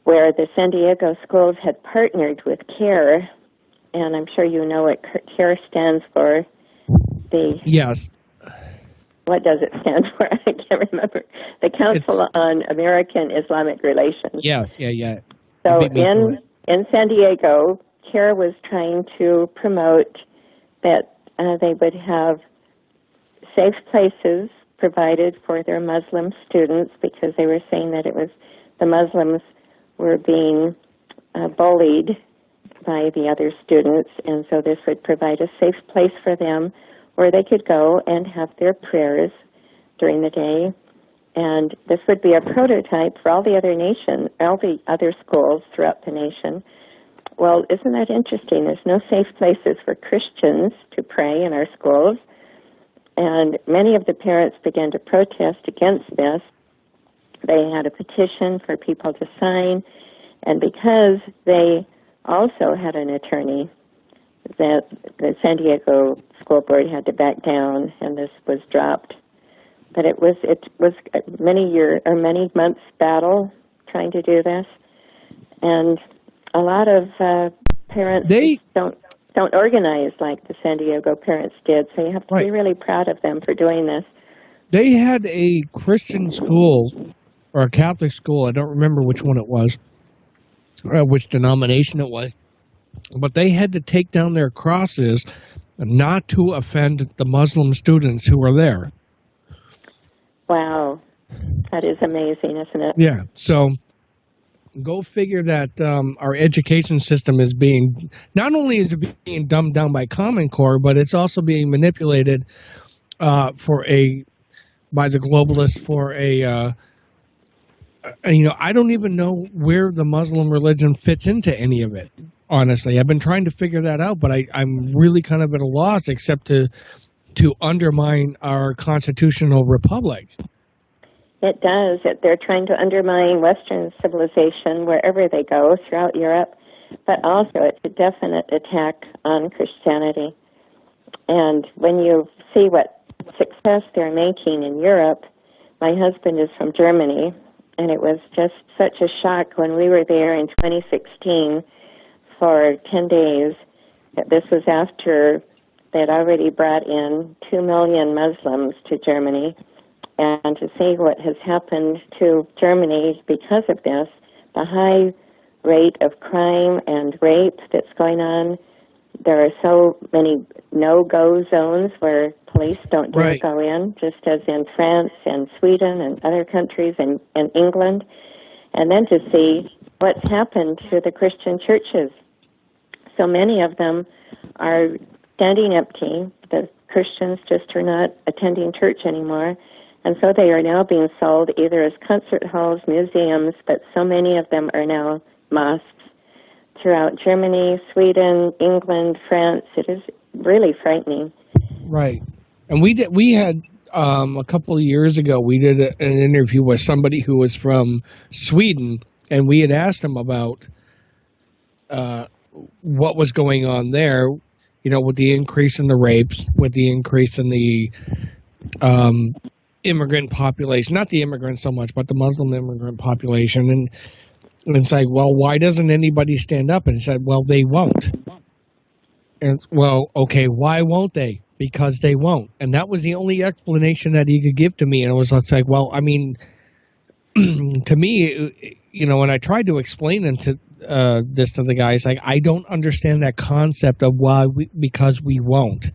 S8: where the San Diego schools had partnered with CARE, and I'm sure you know what CARE stands for.
S5: Yes.
S8: What does it stand for? I can't remember. The Council on American Islamic Relations.
S5: Yes, yeah.
S8: So in San Diego, CARE was trying to promote that they would have safe places provided for their Muslim students because they were saying that it was the Muslims were being bullied by the other students, and so this would provide a safe place for them where they could go and have their prayers during the day. And this would be a prototype for all the other schools throughout the nation. Well, isn't that interesting? There's no safe places for Christians to pray in our schools. And many of the parents began to protest against this. They had a petition for people to sign. And because they also had an attorney, that the San Diego School Board had to back down, and this was dropped. But it was a many months battle trying to do this, and a lot of parents don't organize like the San Diego parents did. So you have to be really proud of them for doing this.
S5: They had a Christian school or a Catholic school. I don't remember which one it was, which denomination it was. But they had to take down their crosses not to offend the Muslim students who were there.
S8: Wow. That is amazing, isn't it?
S5: Yeah. So go figure that our education system is being, not only is it being dumbed down by Common Core, but it's also being manipulated by the globalists for I don't even know where the Muslim religion fits into any of it. Honestly, I've been trying to figure that out, but I'm really kind of at a loss, except to undermine our constitutional republic.
S8: It does. They're trying to undermine Western civilization wherever they go throughout Europe, but also it's a definite attack on Christianity. And when you see what success they're making in Europe, my husband is from Germany, and it was just such a shock when we were there in 2016 for 10 days. This was after they'd already brought in 2 million Muslims to Germany. And to see what has happened to Germany because of this, the high rate of crime and rape that's going on. There are so many no-go zones where police don't dare go in, just as in France and Sweden and other countries and England. And then to see what's happened to the Christian churches. So many of them are standing empty. The Christians just are not attending church anymore. And so they are now being sold either as concert halls, museums, but so many of them are now mosques throughout Germany, Sweden, England, France. It is really frightening.
S5: Right. And we had a couple of years ago, we did an interview with somebody who was from Sweden, and we had asked him about what was going on there, with the increase in the rapes, with the increase in the immigrant population, not the immigrants so much, but the Muslim immigrant population. And it's like, well, why doesn't anybody stand up? And he said, well, they won't. And well, okay, why won't they? Because they won't. And that was the only explanation that he could give to me. And it was like, well, I mean, to me, when I tried to explain this to the guys, like, I don't understand that concept of because we won't.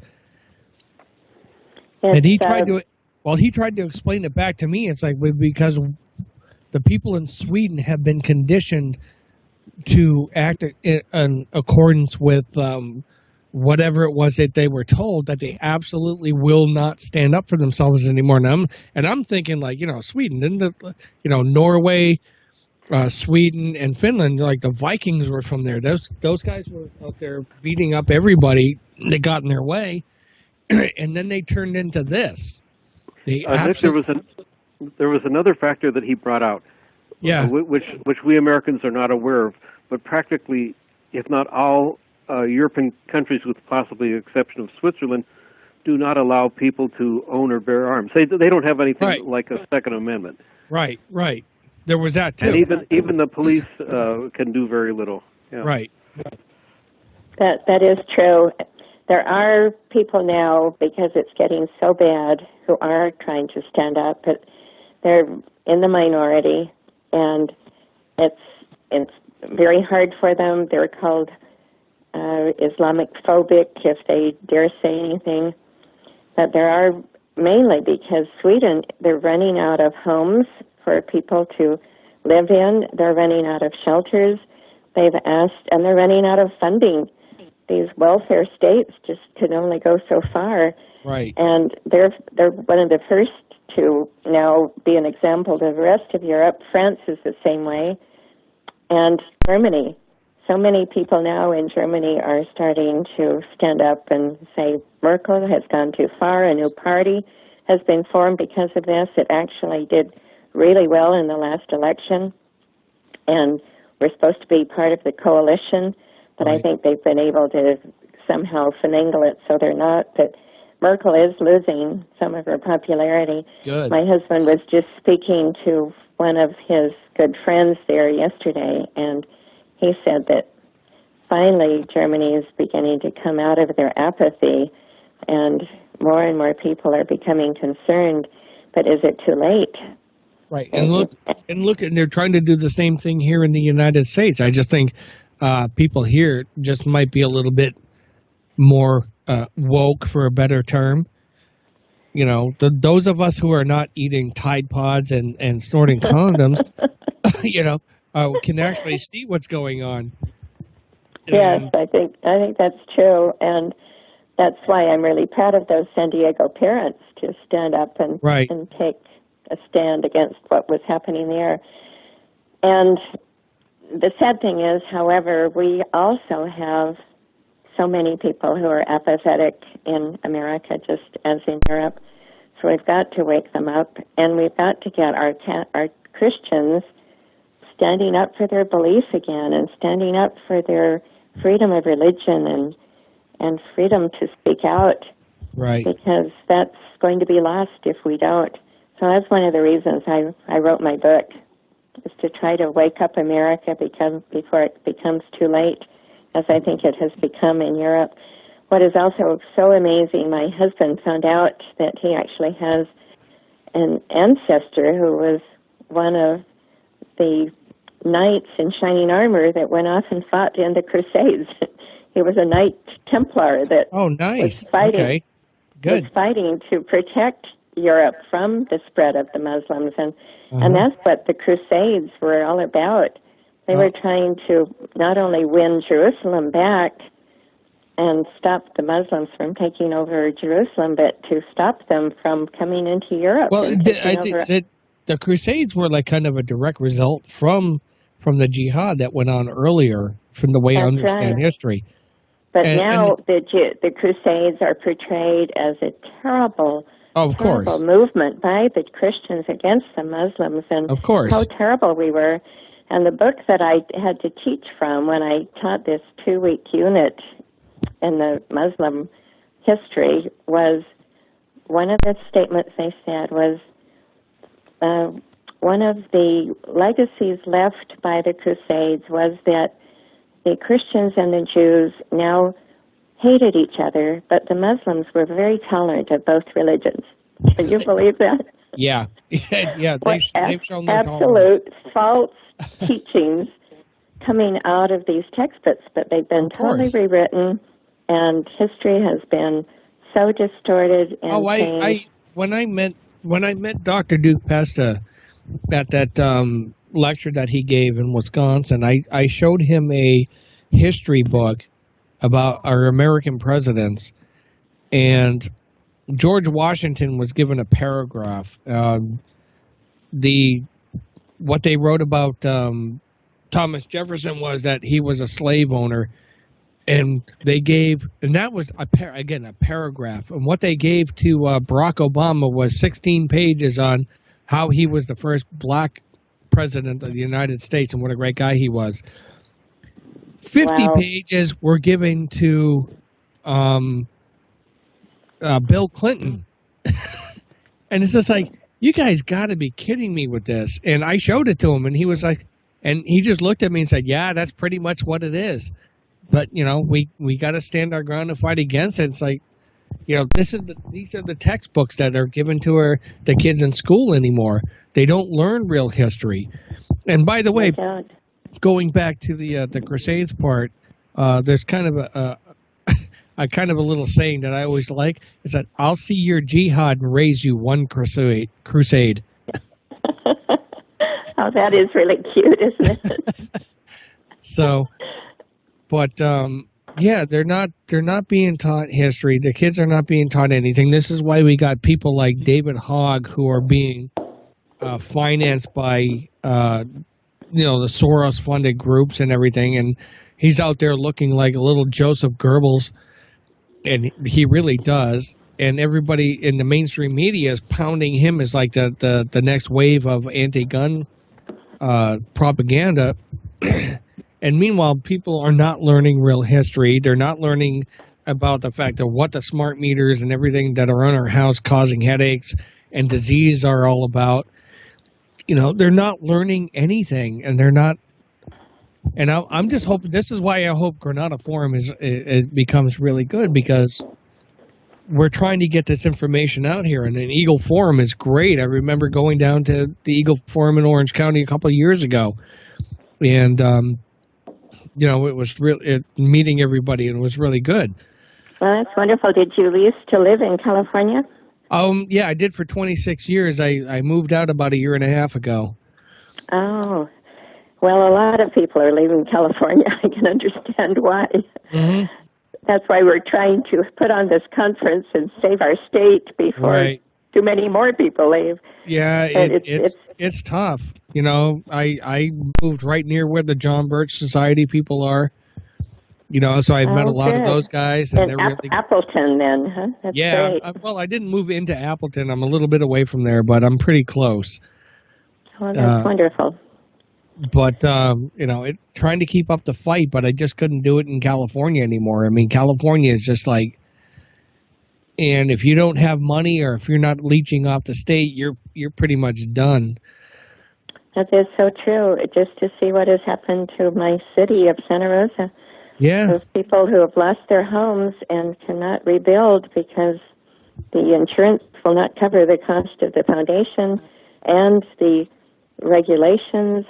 S5: And he tried to. Well, he tried to explain it back to me. It's like, because the people in Sweden have been conditioned to act in accordance with whatever it was that they were told, that they absolutely will not stand up for themselves anymore. And I'm thinking, like, Sweden, didn't Norway, Sweden, and Finland, like the Vikings were from there. Those guys were out there beating up everybody that got in their way, and then they turned into this.
S7: Nick, there was another factor that he brought out, which we Americans are not aware of, but practically, if not all European countries, with possibly the exception of Switzerland, do not allow people to own or bear arms. They don't have anything like a Second Amendment.
S5: Right. There was that too.
S7: And even the police can do very little. Yeah.
S5: Right.
S8: That is true. There are people now, because it's getting so bad, who are trying to stand up, but they're in the minority, and it's very hard for them. They're called Islamic phobic if they dare say anything. But there are, mainly because Sweden, they're running out of homes for people to live in. They're running out of shelters. They've asked, and they're running out of funding. These welfare states just can only go so far.
S5: Right.
S8: And they're one of the first to now be an example to the rest of Europe. France is the same way. And Germany. So many people now in Germany are starting to stand up and say, Merkel has gone too far. A new party has been formed because of this. It actually did really well in the last election. And we're supposed to be part of the coalition. But I think they've been able to somehow finagle it so they're not. But Merkel is losing some of her popularity.
S5: Good.
S8: My husband was just speaking to one of his good friends there yesterday, and he said that finally Germany is beginning to come out of their apathy, and more people are becoming concerned. But is it too late?
S5: Right. And look, and they're trying to do the same thing here in the United States. I just think people here just might be a little bit more woke, for a better term. Those of us who are not eating Tide Pods and snorting condoms, can actually see what's going on.
S8: Yes, I think that's true, and that's why I'm really proud of those San Diego parents to stand up and take a stand against what was happening there. And the sad thing is, however, we also have so many people who are apathetic in America, just as in Europe. So we've got to wake them up, and we've got to get our Christians standing up for their beliefs again, and standing up for their freedom of religion and freedom to speak out.
S5: Right. Because
S8: that's going to be lost if we don't. So that's one of the reasons I wrote my book, is to try to wake up America before it becomes too late, as I think it has become in Europe. What is also so amazing, my husband found out that he actually has an ancestor who was one of the knights in shining armor that went off and fought in the Crusades. He was a Knight Templar that was fighting,
S5: okay. Good.
S8: was fighting to protect Europe from the spread of the Muslims, and that's what the Crusades were all about. They were trying to not only win Jerusalem back and stop the Muslims from taking over Jerusalem, but to stop them from coming into Europe.
S5: Well, I think that the Crusades were like kind of a direct result from the jihad that went on earlier, from the way I understand history.
S8: But now the Crusades are portrayed as a terrible movement by the Christians against the Muslims, and how terrible we were. And the book that I had to teach from when I taught this 2-week unit in the Muslim history was, one of the statements they said was, one of the legacies left by the Crusades was that the Christians and the Jews now hated each other, but the Muslims were very tolerant of both religions. Can you believe that?
S5: Yeah. They've shown their
S8: absolute false teachings coming out of these textbooks, but they've been totally rewritten, and history has been so distorted and changed.
S5: When I met Dr. Duke Pesta at that lecture that he gave in Wisconsin, I showed him a history book about our American presidents, and George Washington was given a paragraph. What they wrote about Thomas Jefferson was that he was a slave owner, and that was a paragraph. And what they gave to Barack Obama was 16 pages on how he was the first black president of the United States and what a great guy he was. 50 pages were given to Bill Clinton. And it's just like, you guys got to be kidding me with this. And I showed it to him, and he was like, and he just looked at me and said, yeah, that's pretty much what it is. But, we got to stand our ground and fight against it. It's like, these are the textbooks that are given to the kids in school anymore. They don't learn real history. And by the way, going back to the Crusades part, there's kind of a kind of a little saying that I always like, is that I'll see your jihad and raise you one crusade.
S8: Oh, that is really cute, isn't it?
S5: So, but they're not being taught history. The kids are not being taught anything. This is why we got people like David Hogg who are being financed by the Soros-funded groups and everything, and he's out there looking like a little Joseph Goebbels, and he really does. And everybody in the mainstream media is pounding him as like the next wave of anti-gun propaganda. And meanwhile, people are not learning real history. They're not learning about the fact of what the smart meters and everything that are on our house causing headaches and disease are all about. They're not learning anything, and they're not. And I'm just hoping, this is why I hope Granada Forum it becomes really good, because we're trying to get this information out here. And an Eagle Forum is great. I remember going down to the Eagle Forum in Orange County a couple of years ago, and it was meeting everybody, and it was really good.
S8: Well, that's wonderful. Did you used to live in California?
S5: Yeah, I did for 26 years. I moved out about 1.5 years ago.
S8: Oh, well, a lot of people are leaving California. I can understand why. Mm-hmm. That's why we're trying to put on this conference and save our state before too many more people leave.
S5: Yeah, it's tough. I moved right near where the John Birch Society people are, So I've met a lot of those guys. And they're really...
S8: Appleton, then, huh? That's great.
S5: Well, I didn't move into Appleton. I'm a little bit away from there, but I'm pretty close.
S8: Oh, that's wonderful.
S5: But, trying to keep up the fight, but I just couldn't do it in California anymore. I mean, California is just like, and if you don't have money or if you're not leeching off the state, you're pretty much done.
S8: That is so true. Just to see what has happened to my city of Santa Rosa.
S5: Yeah.
S8: Those people who have lost their homes and cannot rebuild because the insurance will not cover the cost of the foundation and the regulations.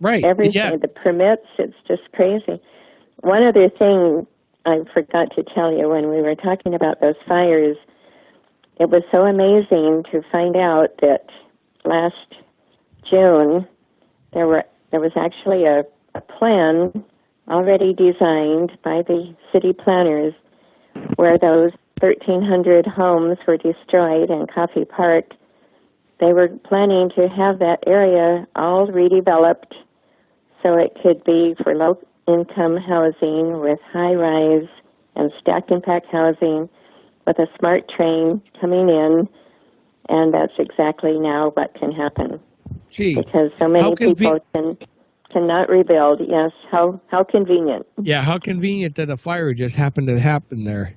S5: Right.
S8: Everything, the permits, it's just crazy. One other thing I forgot to tell you when we were talking about those fires, it was so amazing to find out that last June there was actually a plan already designed by the city planners where those 1,300 homes were destroyed in Coffee Park. They were planning to have that area all redeveloped so it could be for low-income housing with high-rise and stacked and packed housing with a smart train coming in, and that's exactly now what can happen.
S5: Gee,
S8: because so many people cannot rebuild. Yes, how convenient.
S5: Yeah, how convenient that a fire just happened to happen there.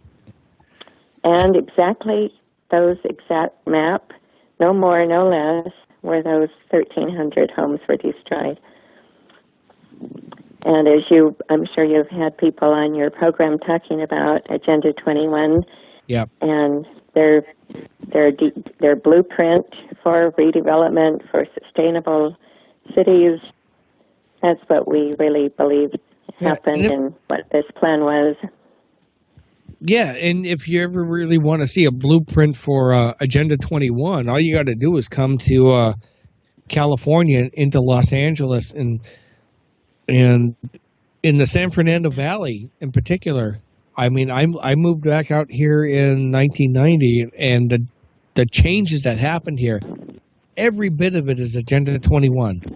S8: And exactly those exact map, no more, no less, where those 1,300 homes were destroyed. And as I'm sure you've had people on your program talking about Agenda 21.
S5: Yep.
S8: And their blueprint for redevelopment for sustainable cities. That's what we really believe happened and what this plan was.
S5: Yeah, and if you ever really want to see a blueprint for Agenda 21, all you got to do is come to California, into Los Angeles, and in the San Fernando Valley in particular. I mean, I moved back out here in 1990, and the changes that happened here, every bit of it is Agenda 21.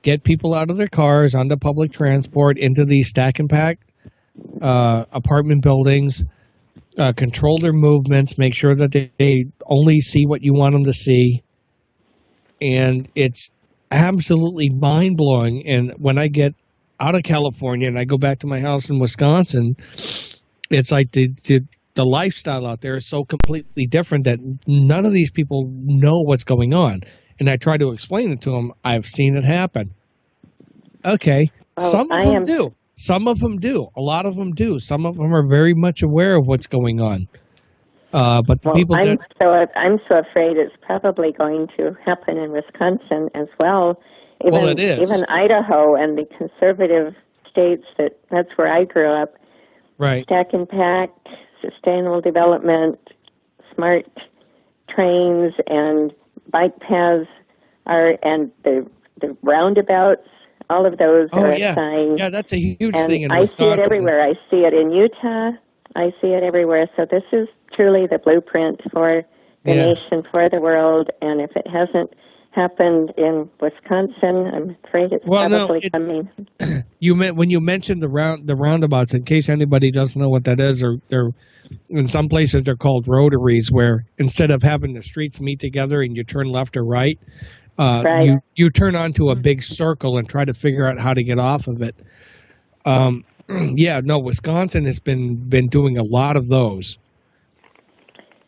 S5: Get people out of their cars, onto public transport, into these stack and pack apartment buildings, control their movements, make sure that they only see what you want them to see. And it's absolutely mind-blowing. And when I get out of California and I go back to my house in Wisconsin, it's like the lifestyle out there is so completely different that none of these people know what's going on. And I try to explain it to them. I've seen it happen. Okay. Some of them do. Some of them do. A lot of them do. Some of them are very much aware of what's going on. But the people
S8: I'm so afraid it's probably going to happen in Wisconsin as well.
S5: It is.
S8: Even Idaho and the conservative states, that's where I grew up.
S5: Right.
S8: Stack and packed, sustainable development, smart trains and bike paths and the roundabouts. All of those are assigned.
S5: Yeah, that's a huge thing in Wisconsin.
S8: I see it everywhere. I see it in Utah. I see it everywhere. So this is truly the blueprint for the nation, for the world. And if it hasn't happened in Wisconsin, I'm afraid it's probably coming.
S5: When you mentioned the roundabouts, in case anybody doesn't know what that is, or they're in some places they're called rotaries, where instead of having the streets meet together and you turn left or right, you turn onto a big circle and try to figure out how to get off of it. Wisconsin has been doing a lot of those.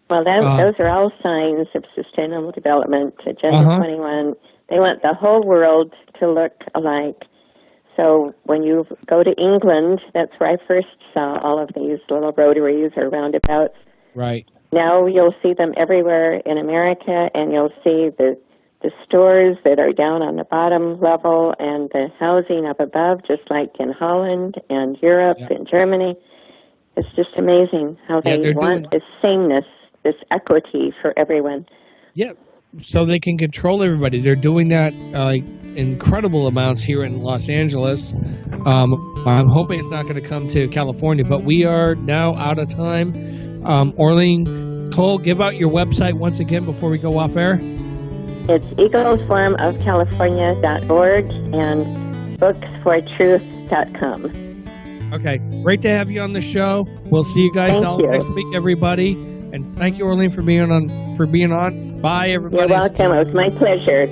S8: Well, those are all signs of sustainable development. Agenda 21. They want the whole world to look alike. So when you go to England, that's where I first saw all of these little rotaries or roundabouts.
S5: Right.
S8: Now you'll see them everywhere in America, and you'll see the stores that are down on the bottom level and the housing up above, just like in Holland and Europe and Germany. It's just amazing how they want this sameness, this equity for everyone.
S5: Yeah, so they can control everybody. They're doing that incredible amounts here in Los Angeles. I'm hoping it's not going to come to California, but we are now out of time. Orlean Koehle, give out your website once again before we go off air.
S8: It's eaglesforumofcalifornia.org and booksfortruth.com.
S5: Okay. Great to have you on the show. We'll see you guys next week, everybody. And thank you, Orlean, for being on. Bye, everybody.
S8: You're welcome. It was my pleasure.